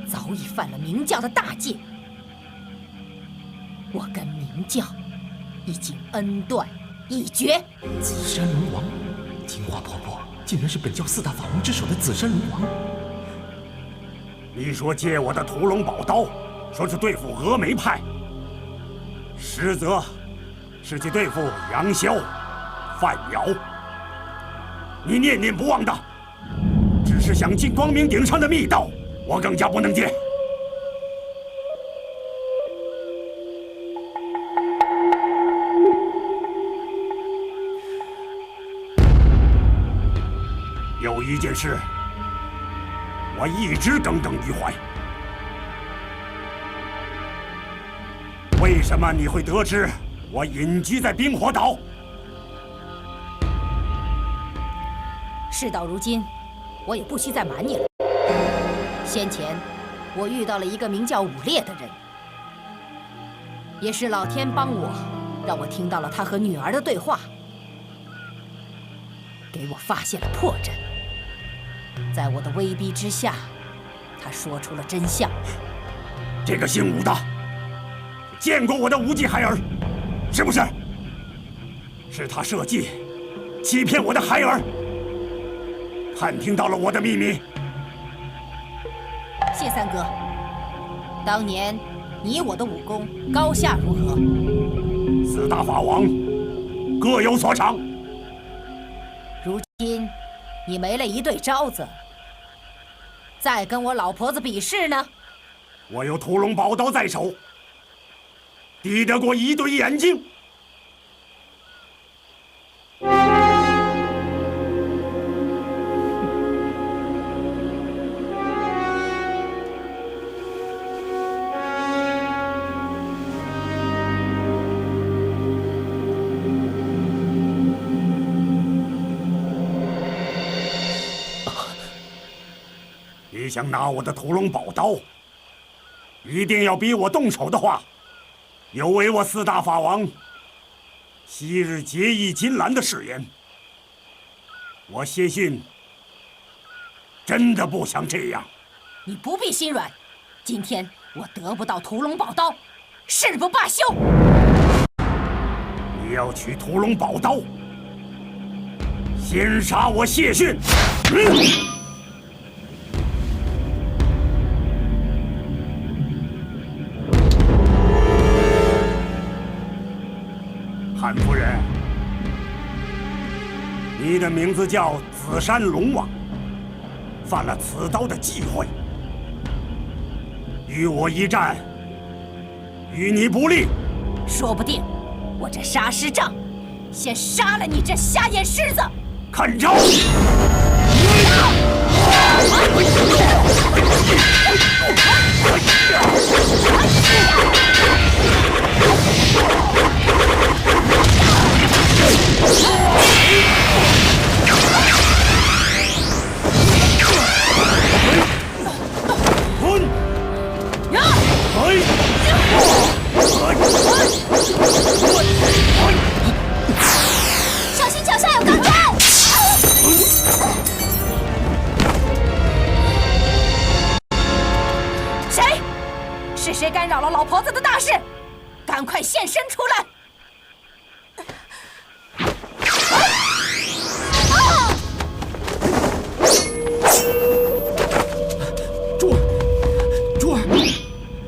早已犯了明教的大戒，我跟明教已经恩断义绝。紫山龙王，金花婆婆竟然是本教四大法王之首的紫山龙王。你说借我的屠龙宝刀，说是对付峨眉派，实则是去对付杨逍、范瑶。你念念不忘的，只是想进光明顶上的密道，我更加不能接。有一件事，我一直耿耿于怀。为什么你会得知我隐居在冰火岛？事到如今，我也不需再瞒你了。先前我遇到了一个名叫武烈的人，也是老天帮我，让我听到了他和女儿的对话，给我发现了破绽。在我的威逼之下，他说出了真相。这个姓武的见过我的无忌孩儿，是不是？是他设计欺骗我的孩儿，探听到了我的秘密。谢三哥，当年你我的武功高下如何？四大法王各有所长。如今你没了一对招子，再跟我老婆子比试呢？我有屠龙宝刀在手，抵得过一对眼睛。你想拿我的屠龙宝刀，一定要逼我动手的话，有违我四大法王昔日结义金兰的誓言。我谢逊真的不想这样。你不必心软，今天我得不到屠龙宝刀，誓不罢休。你要取屠龙宝刀，先杀我谢逊！韩夫人，你的名字叫紫山龙王，犯了此刀的忌讳，与我一战，与你不利。说不定我这杀师杖先杀了你这瞎眼狮子！看招！小心脚下有钢针！谁干扰了老婆子的大事？赶快现身出来！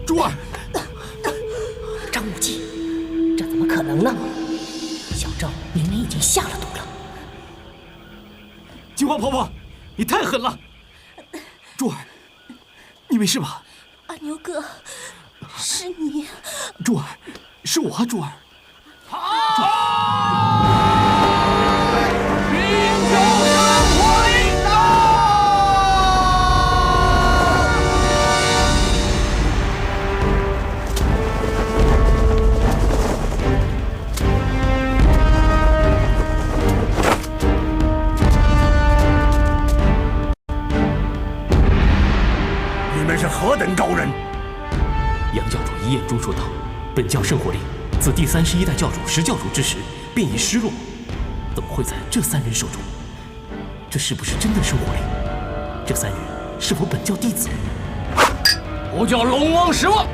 珠儿，张无忌，这怎么可能呢？小周明明已经下了毒了。金花婆婆，你太狠了！珠儿，你没事吧？阿牛哥，是你。珠儿，是我啊，珠儿。你们是何等高人？杨教主遗言中说道：“本教圣火令自第31代教主石教主之时便已失落，怎么会在这3人手中？这是不是真的圣火令？这3人是否本教弟子？”不叫龙王失望，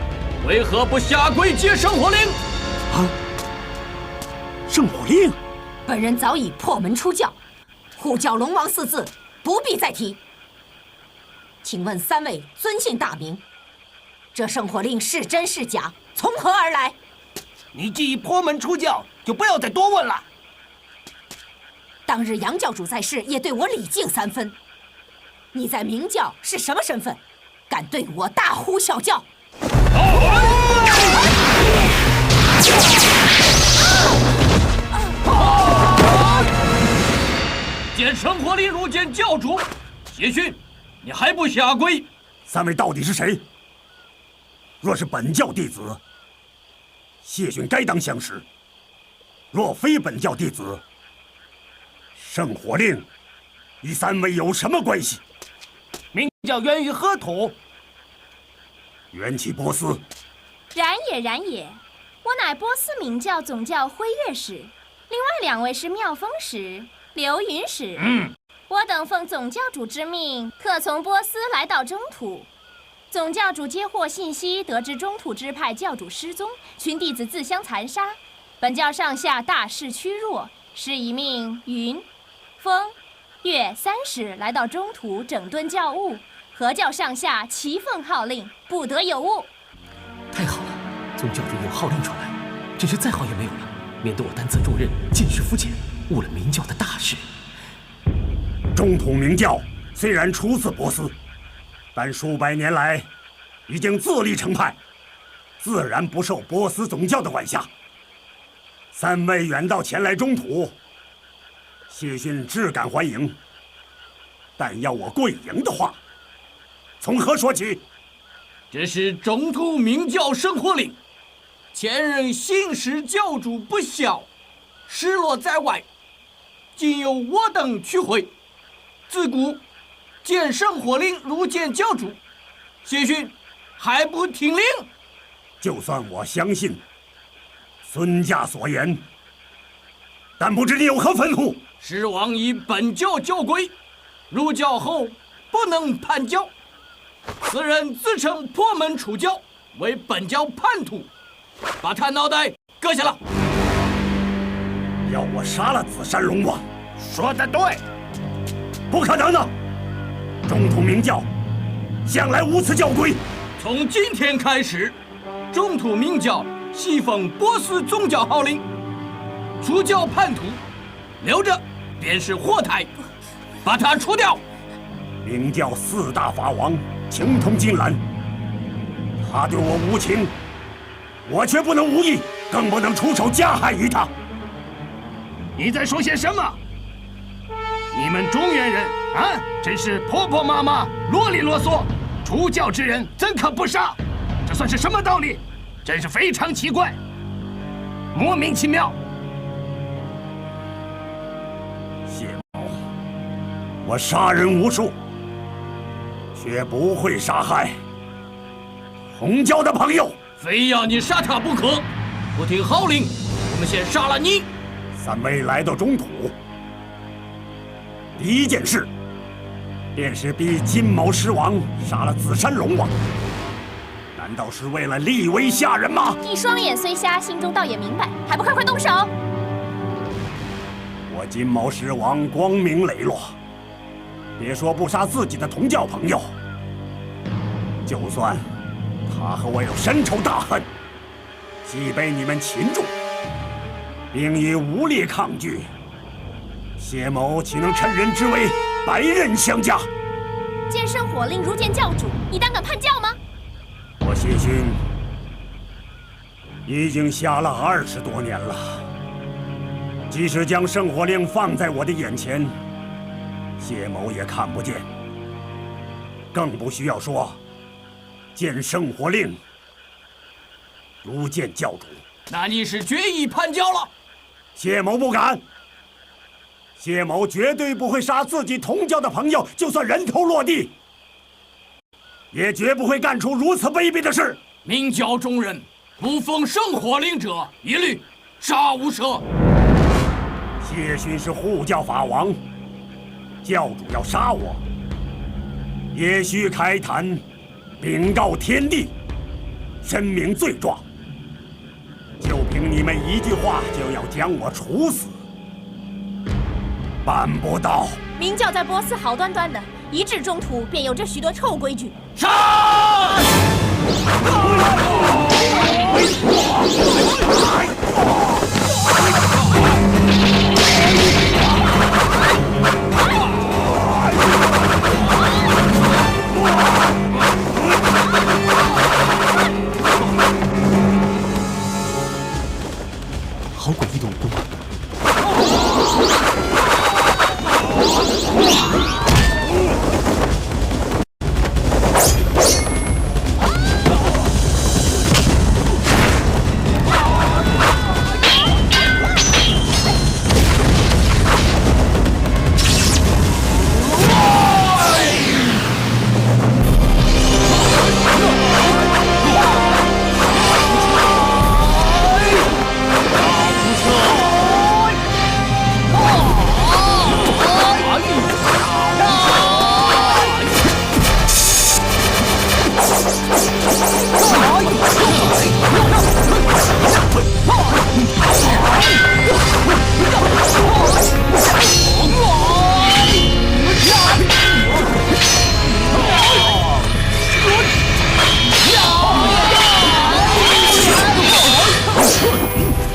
为何不下跪接圣火令？啊！圣火令，本人早已破门出教，护教龙王4字不必再提。请问3位尊姓大名？这圣火令是真是假？从何而来？你既已破门出教，就不要再多问了。当日杨教主在世，也对我礼敬3分。你在明教是什么身份？敢对我大呼小叫？见圣火令如见教主，谢逊，你还不下跪？3位到底是谁？若是本教弟子，谢逊该当相识；若非本教弟子，圣火令与3位有什么关系？明教源于何土？缘起波斯。然也，然也。我乃波斯明教总教辉月使，另外2位是妙风使、流云使。我等奉总教主之命，特从波斯来到中土。总教主接获信息，得知中土支派教主失踪，群弟子自相残杀，本教上下大势趋弱，是以命云、风、月3使来到中土整顿教务，合教上下齐奉号令，不得有误。太好了，总教主有号令传来，真是再好也没有了，免得我担责重任，见识肤浅，误了明教的大事。中土明教虽然出自波斯，但数百年来已经自立成派，自然不受波斯总教的管辖。3位远道前来中土，谢逊只敢欢迎，但要我跪迎的话，从何说起？这是中土明教圣火令，前任信使教主不孝，失落在外，今由我等取回。自古见圣火令如见教主，谢逊还不听令？就算我相信孙家所言，但不知你有何吩咐？狮王以本教教规，入教后不能叛教。此人自称破门出教，为本教叛徒，把他脑袋割下了。要我杀了紫山龙王？说得对。不可能的！中土明教向来无此教规。从今天开始，中土明教西奉波斯宗教号令，出教叛徒留着便是祸胎，把他除掉。明教4大法王情同金兰，他对我无情，我却不能无义，更不能出手加害于他。你在说些什么？你们中原人啊，真是婆婆妈妈、啰里啰嗦，出教之人怎可不杀？这算是什么道理？真是非常奇怪，莫名其妙。谢某，我杀人无数，却不会杀害同教的朋友。非要你杀他不可！不听号令，我们先杀了你。 3位来到中土，第一件事便是逼金毛狮王杀了紫山龙王。但难道是为了立威吓人吗？你双眼虽瞎，心中倒也明白，还不快快动手！我金毛狮王光明磊落，别说不杀自己的同教朋友，就算他和我有深仇大恨，既被你们擒住，并已无力抗拒，谢某岂能趁人之危白刃相加？剑圣火令如见教主，你胆敢叛教吗？我谢逊已经下了20多年了，即使将圣火令放在我的眼前，谢某也看不见，更不需要说见圣火令如见教主。那你是决意叛教了？谢某不敢。谢某绝对不会杀自己同教的朋友，就算人头落地，也绝不会干出如此卑鄙的事。明教中人不奉圣火令者，一律杀无赦。谢逊是护教法王，教主要杀我，也须开坛禀告天地，申明罪状。就凭你们一句话就要将我处死，办不到。明教在波斯好端端的，一至中途便有着许多臭规矩。杀！好诡异的武功啊！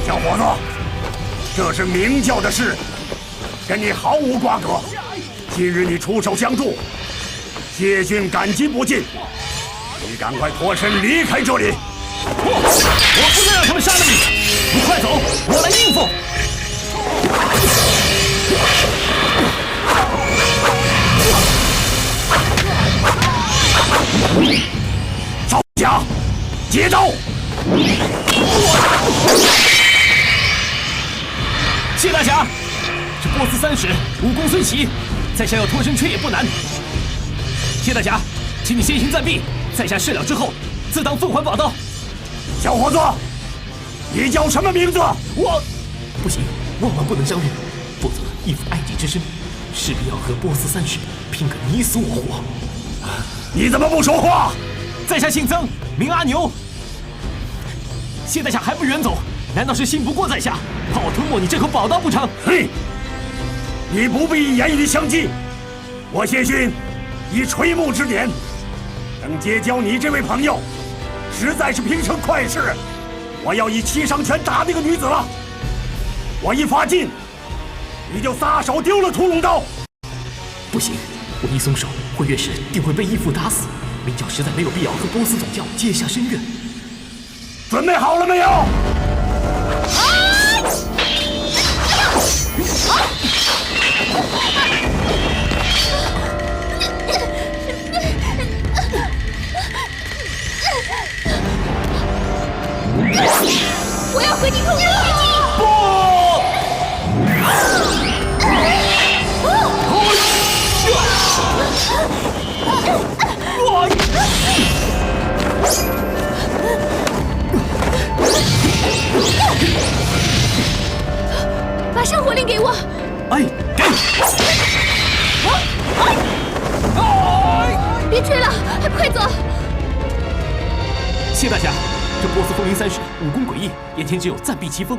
小伙子，这是明教的事，跟你毫无瓜葛。今日你出手相助，谢逊感激不尽。你赶快脱身离开这里！我不能让他们杀了你，你快走，我来应付。少侠，接招！谢大侠，这波斯三使武功虽奇，在下要脱身却也不难。谢大侠，请你先行暂避，在下事了之后，自当奉还宝刀。小伙子，你叫什么名字？我不行，万万不能相认，否则义父爱己之身，势必要和波斯三使拼个你死我活。你怎么不说话？在下姓曾，名阿牛。谢大侠还不远走，难道是信不过在下，怕我吞没你这口宝刀不成？嘿，你不必言语相激。我谢逊以垂暮之年，能结交你这位朋友，实在是平生快事。我要以七伤拳打那个女子了。我一发劲，你就撒手丢了屠龙刀。不行，我一松手，慧月氏定会被义父打死。明教实在没有必要和波斯总教结下深怨。准备好了没有？我要和你同归于尽！把圣火令给我！哎，给！别吹了，还不快走！谢大家。这波斯风云三使武功诡异，眼前只有暂避其锋。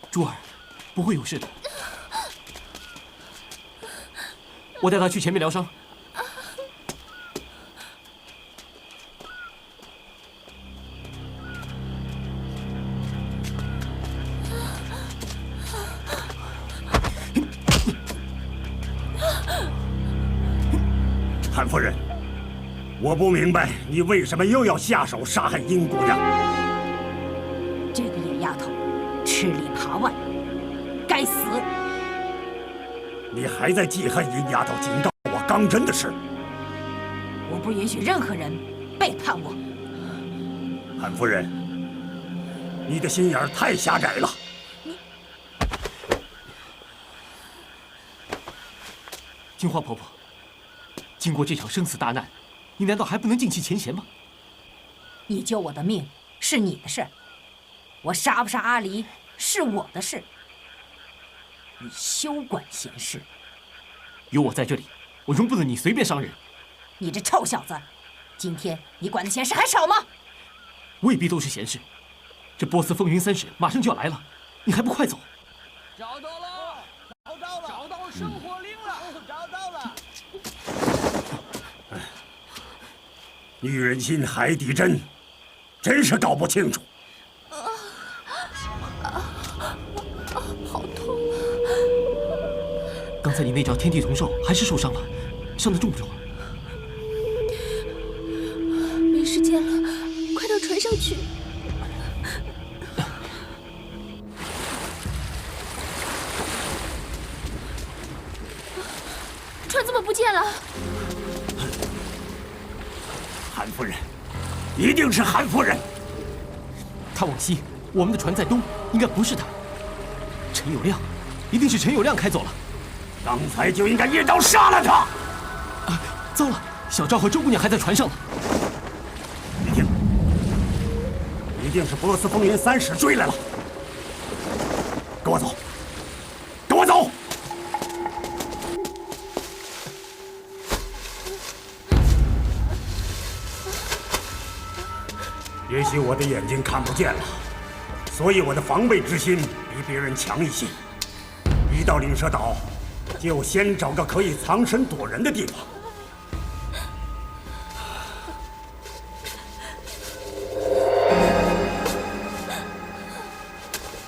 珠儿，不会有事的。我带他去前面疗伤。韩夫人，我不明白你为什么又要下手杀害殷姑娘。这个野丫头，吃里扒外，该死！你还在记恨殷丫头警告我刚真的事？我不允许任何人背叛我。韩夫人，你的心眼太狭窄了。金花婆婆，经过这场生死大难，你难道还不能尽其前嫌吗？你救我的命是你的事，我杀不杀阿离是我的事，你休管闲事。有我在这里，我容不得你随便伤人。你这臭小子，今天你管的闲事还少吗？未必都是闲事。这波斯风云三使马上就要来了，你还不快走？找到了，找到圣火灵了，找到了。女人心海底针，真是搞不清楚。好痛！刚才你那招天地同寿还是受伤了，伤得重不重啊？没时间了，快到船上去！船怎么不见了？韩夫人，一定是韩夫人。他往西，我们的船在东，应该不是他。陈友谅，一定是陈友谅开走了。刚才就应该一刀杀了他。啊，糟了，小赵和周姑娘还在船上呢。你听，一定是波斯风云三使追来了。跟我走，跟我走。也许我的眼睛看不见了，所以我的防备之心比别人强一些。一到灵蛇岛，就先找个可以藏身躲人的地方。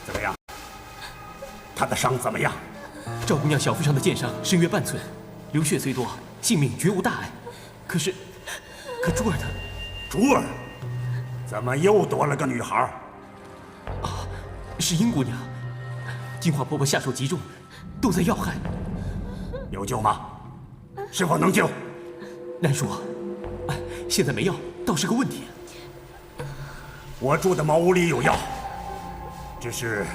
怎么样？他的伤怎么样？赵姑娘小腹上的剑伤深约半寸，流血虽多，性命绝无大碍。可珠儿她，珠儿。怎么又多了个女孩？啊，是殷姑娘。金花婆婆下手极重，都在要害。有救吗？是否能救？难说，现在没药倒是个问题。我住的茅屋里有药，只是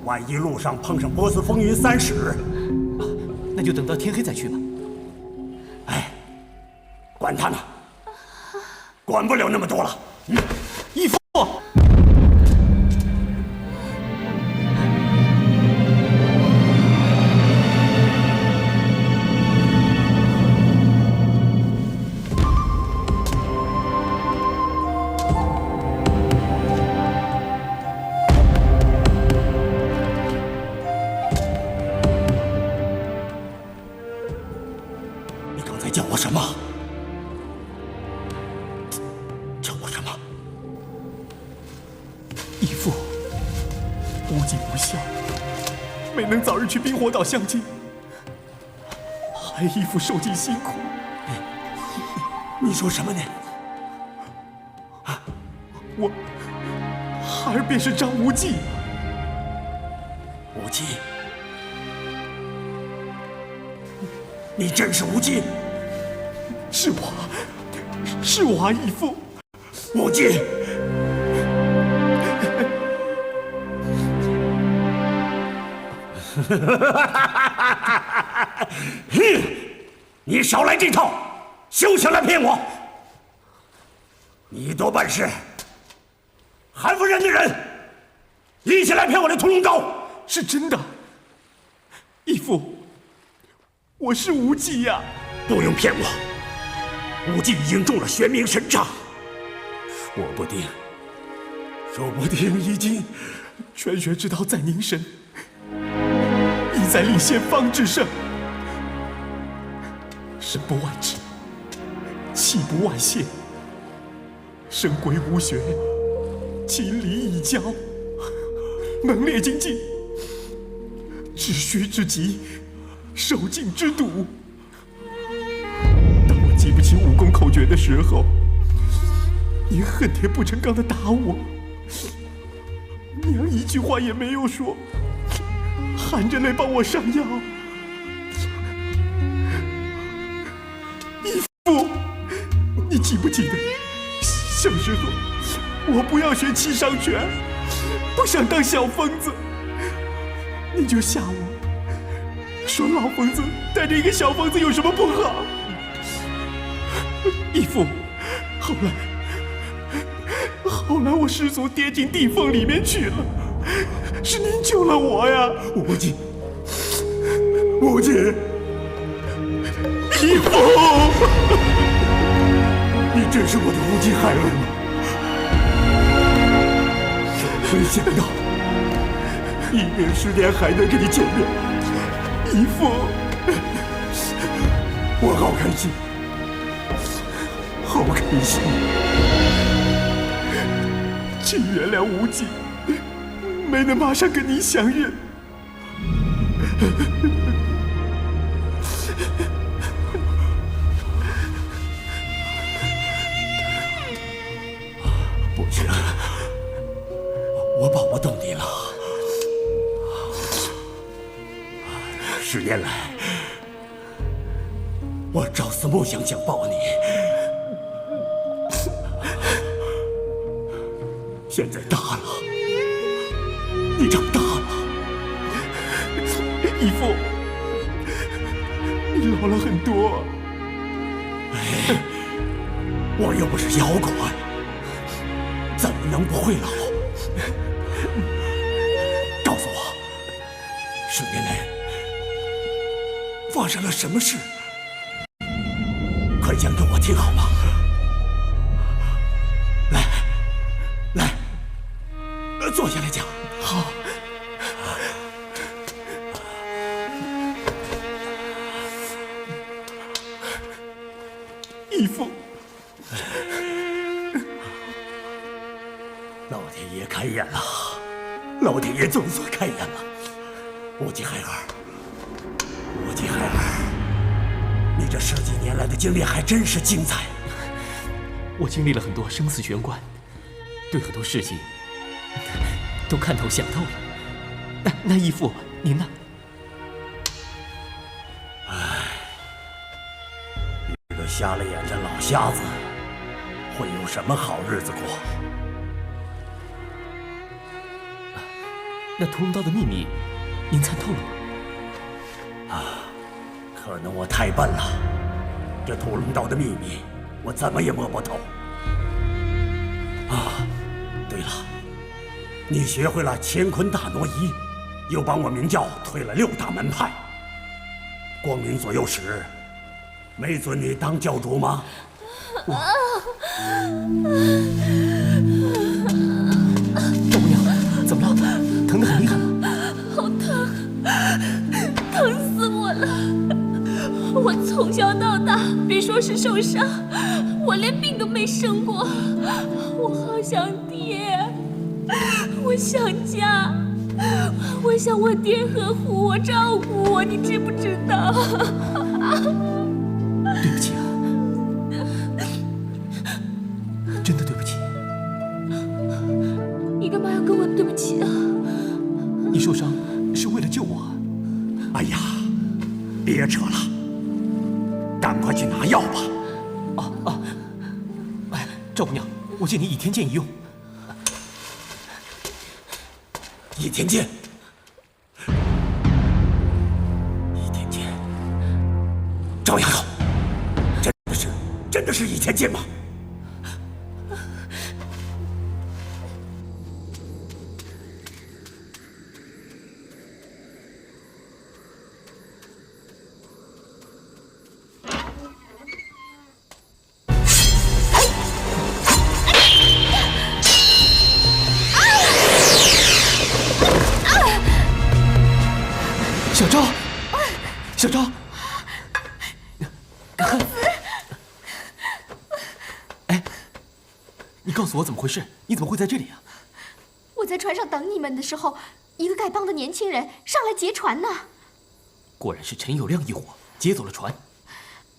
万一路上碰上波斯风云三使，那就等到天黑再去吧。哎，管他呢，管不了那么多了。义父，你刚才叫我什么？义父，无尽不孝，没能早日去冰火岛相见，害义父受尽辛苦。你说什么呢？我孩儿便是张无忌。无忌，你真是无忌？是我啊，义父。无忌。你少来这套，休想来骗我！你多办事，韩夫人的人，一起来骗我的屠龙刀。是真的，义父，我是无忌呀！不用骗我，无忌已经中了玄冥神杖，说不定已经全学之道在凝神，意在立先方制胜。身不万尺，气不万线，神鬼无学，情理以交，猛烈精进，致虚之极，受尽之笃。当我记不起武功口诀的时候，您恨铁不成钢的打我，娘一句话也没有说，含着泪帮我上药。义父，你记不记得小时候我不要学七伤拳，不想当小疯子，你就吓我说老疯子带着一个小疯子有什么不好？义父，后来我失足跌进地缝里面去了，是您救了我呀！无忌，义父，你真是我的无忌孩儿吗？没想到1年10年还能跟你见面，义父，我好开心，好开心。请原谅无忌，没能马上跟您相认。不行，我抱不动你了。10年来，我朝思暮想抱你，现在大了，你长大了，义父，你老了很多。我又不是妖怪，怎么能不会老？告诉我，10年来发生了什么事？快讲给我听好吗？来，坐下来讲。好。义父，老天爷开眼了，老天爷总算开眼了。无忌孩儿，你这10几年来的经历还真是精彩。我经历了很多生死玄关，对很多事情都看透想透了。那义父，您呢？这个瞎了眼的老瞎子，会有什么好日子过？那屠龙刀的秘密，您参透了吗？可能我太笨了，这屠龙刀的秘密，我怎么也摸不透。对了，你学会了乾坤大挪移，又帮我明教推了6大门派。光明左右使没准你当教主吗？赵姑娘，怎么了？疼得很厉害吗？好疼，疼死我了！我从小到大，别说是受伤，我连病都没生过。我好想爹，我想家，我想我爹呵护我、照顾我，你知不知道？对不起啊，真的对不起。你干嘛要跟我对不起啊？你受伤是为了救我。哎呀，别扯了，赶快去拿药吧。哎，赵姑娘，我借你倚天剑一用。倚天剑，赵丫头，真的是倚天剑吗？小昭，公子，哎，你告诉我怎么回事？你怎么会在这里啊？我在船上等你们的时候，一个丐帮的年轻人上来劫船呢。果然是陈友谅一伙劫走了船。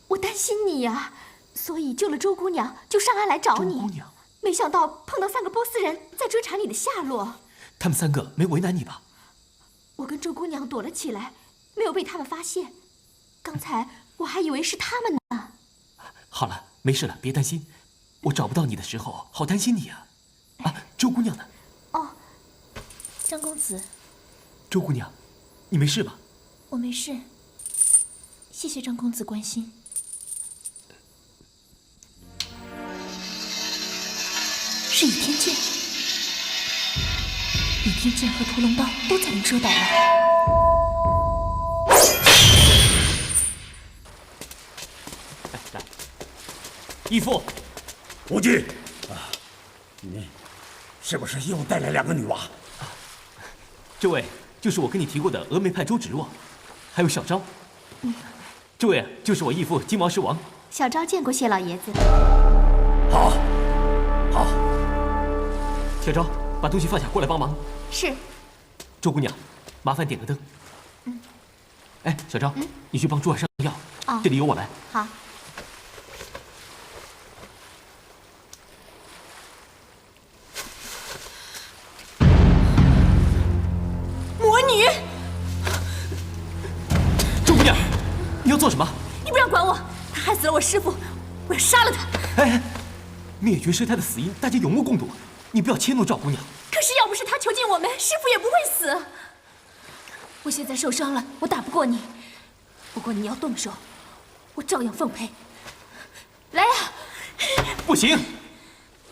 我担心你呀，所以救了周姑娘，就上岸来找你。周姑娘，没想到碰到3个波斯人在追查你的下落。他们3个没为难你吧？我跟周姑娘躲了起来，没有被他们发现。刚才我还以为是他们呢。好了，没事了，别担心。我找不到你的时候，好担心你啊。啊，周姑娘呢？哦，张公子。周姑娘，你没事吧？我没事，谢谢张公子关心。是倚天剑，倚天剑和屠龙刀都在灵蛇岛了。来，义父，无忌，你是不是又带来2个女娲？这位就是我跟你提过的峨眉派周芷若，还有小昭。这位就是我义父金毛狮王。小昭见过谢老爷子。好，好。小昭，把东西放下，过来帮忙。是。周姑娘，麻烦点个灯。哎，小昭，你去帮珠儿上药。哦，这里由我来。好。魔女，周姑娘，你要做什么？你不要管我！他害死了我师父，我要杀了他！哎，灭绝师太的死因，大家有目共睹。你不要迁怒赵姑娘。可是要不是他囚禁我们，师父也不会死。我现在受伤了，我打不过你。不过你要动手，我照样奉陪。来呀！不行，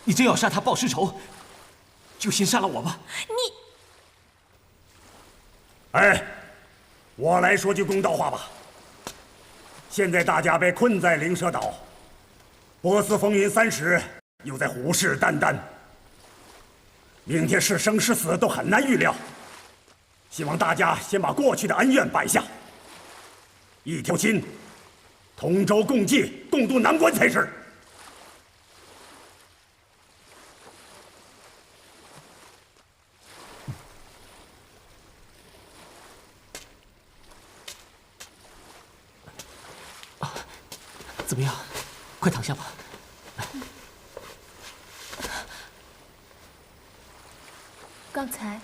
你真要杀他报师仇，就先杀了我吧。你，哎，我来说句公道话吧。现在大家被困在灵蛇岛，波斯风云3使又在虎视眈眈。明天是生是死都很难预料，希望大家先把过去的恩怨摆下，一条心，同舟共济，共度难关才是。怎么样？快躺下吧。刚才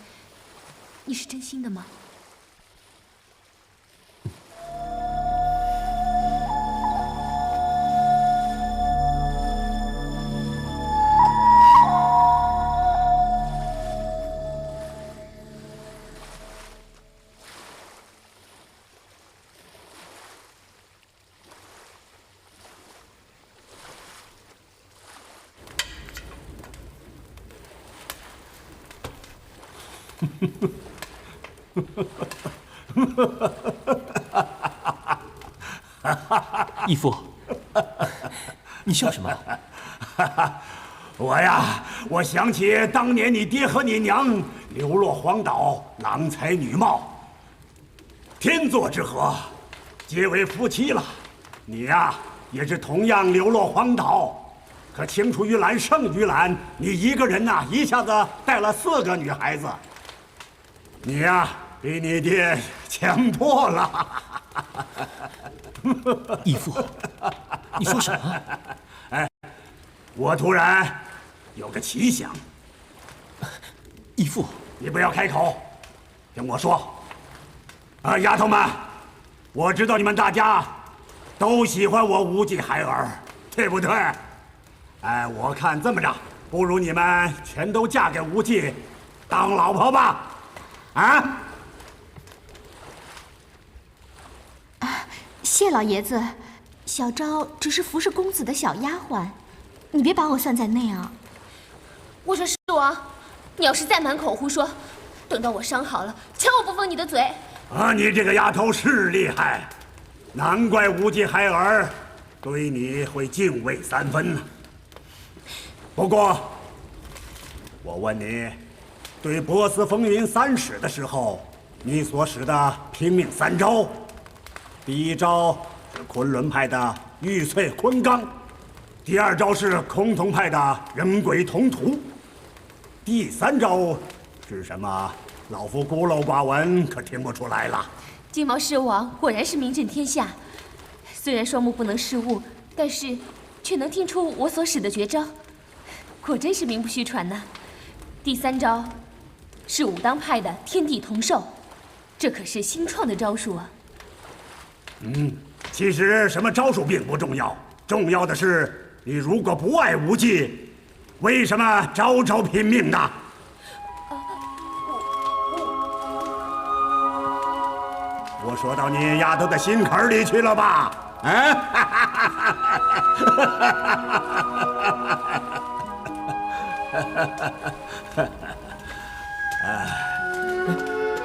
你是真心的吗？义父，你笑什么？我呀，我想起当年你爹和你娘流落荒岛，郎才女貌，天作之合，结为夫妻了。你呀，也是同样流落荒岛，可青出于蓝胜于蓝，你一个人呐，一下子带了4个女孩子。你呀，比你爹强多了。义父，你说什么？哎，我突然有个奇想。义父，你不要开口，听我说。啊，丫头们，我知道你们大家都喜欢我无忌孩儿，对不对？哎，我看这么着，不如你们全都嫁给无忌，当老婆吧。啊！谢老爷子，小昭只是服侍公子的小丫鬟，你别把我算在内啊。我说狮王，你要是再满口胡说，等到我伤好了，瞧我不封你的嘴！啊，你这个丫头是厉害，难怪无忌孩儿对你会敬畏3分呢。不过，我问你，对波斯风云3使的时候，你所使的拼命3招，第一招是昆仑派的玉翠昆冈，第二招是崆峒派的人鬼同途，第三招是什么？老夫孤陋寡闻，可听不出来了。金毛狮王果然是名震天下，虽然双目不能视物，但是却能听出我所使的绝招，果真是名不虚传呐。第三招是武当派的天地同寿，这可是新创的招数啊。其实什么招数并不重要，重要的是你如果不爱无忌，为什么招招拼命呢？我说到你丫头的心坎里去了吧？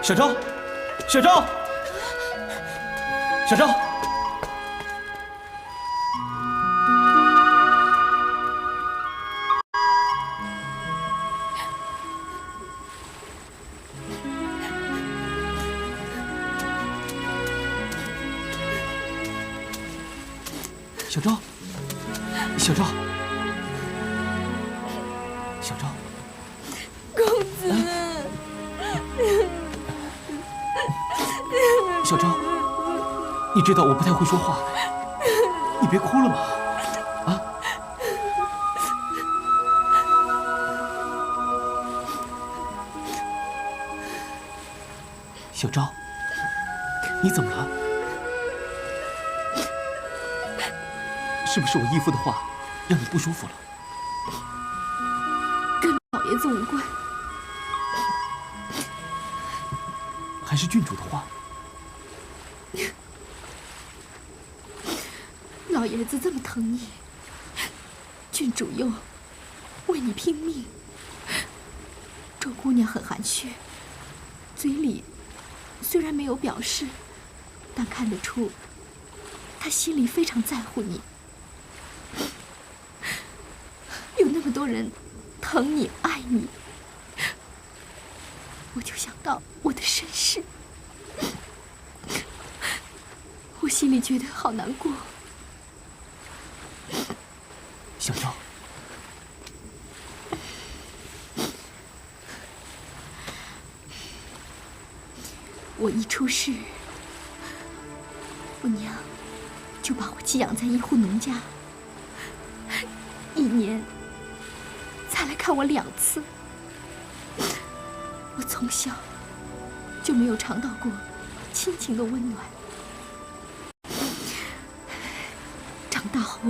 小昭，小昭，小昭。小昭，小昭，小昭，公子，小昭，你知道我不太会说话，你别哭了嘛，啊？小昭，你怎么了？是不是我义父的话让你不舒服了？跟老爷子无关，还是郡主的话？老爷子这么疼你，郡主又为你拼命，周姑娘很含蓄，嘴里虽然没有表示，但看得出她心里非常在乎你。有那么多人疼你爱你，我就想到我的身世，我心里觉得好难过。小昭，我一出世，我娘就把我寄养在一户农家，1年才来看我2次。我从小就没有尝到过亲情的温暖，长大后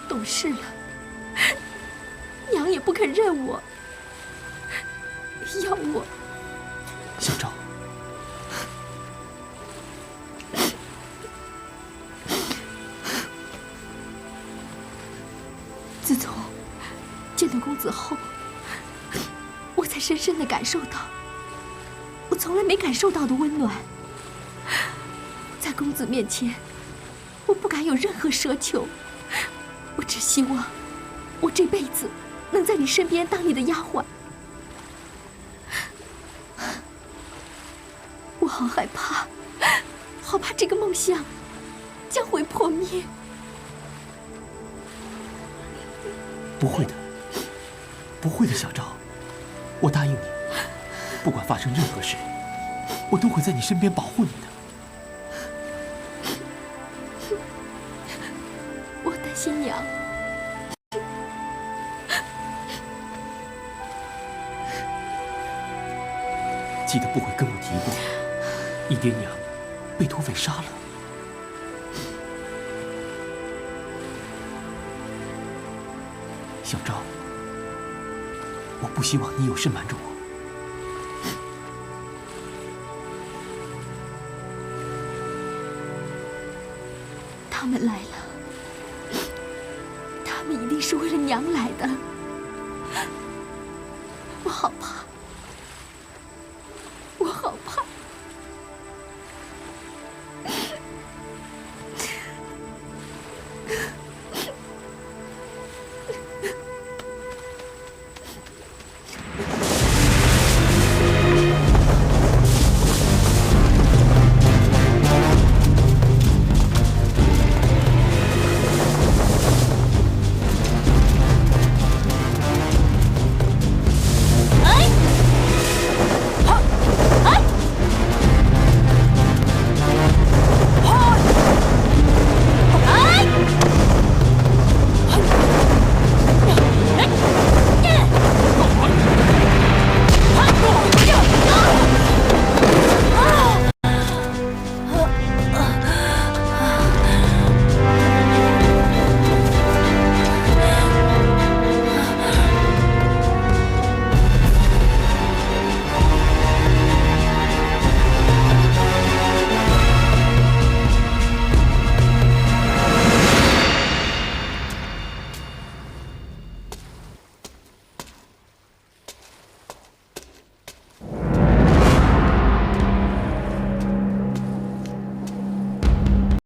懂事了，娘也不肯认我，要我。小昭，自从见到公子后，我才深深地感受到我从来没感受到的温暖。在公子面前，我不敢有任何奢求，我只希望我这辈子能在你身边当你的丫鬟。我好害怕，好怕这个梦想将会破灭。不会的，不会的，小昭，我答应你，不管发生任何事，我都会在你身边保护你的。我担心娘。记得不会跟我提过，你爹娘被土匪杀了。小昭，我不希望你有事瞒着我。他们来了，他们一定是为了娘来的。我好怕，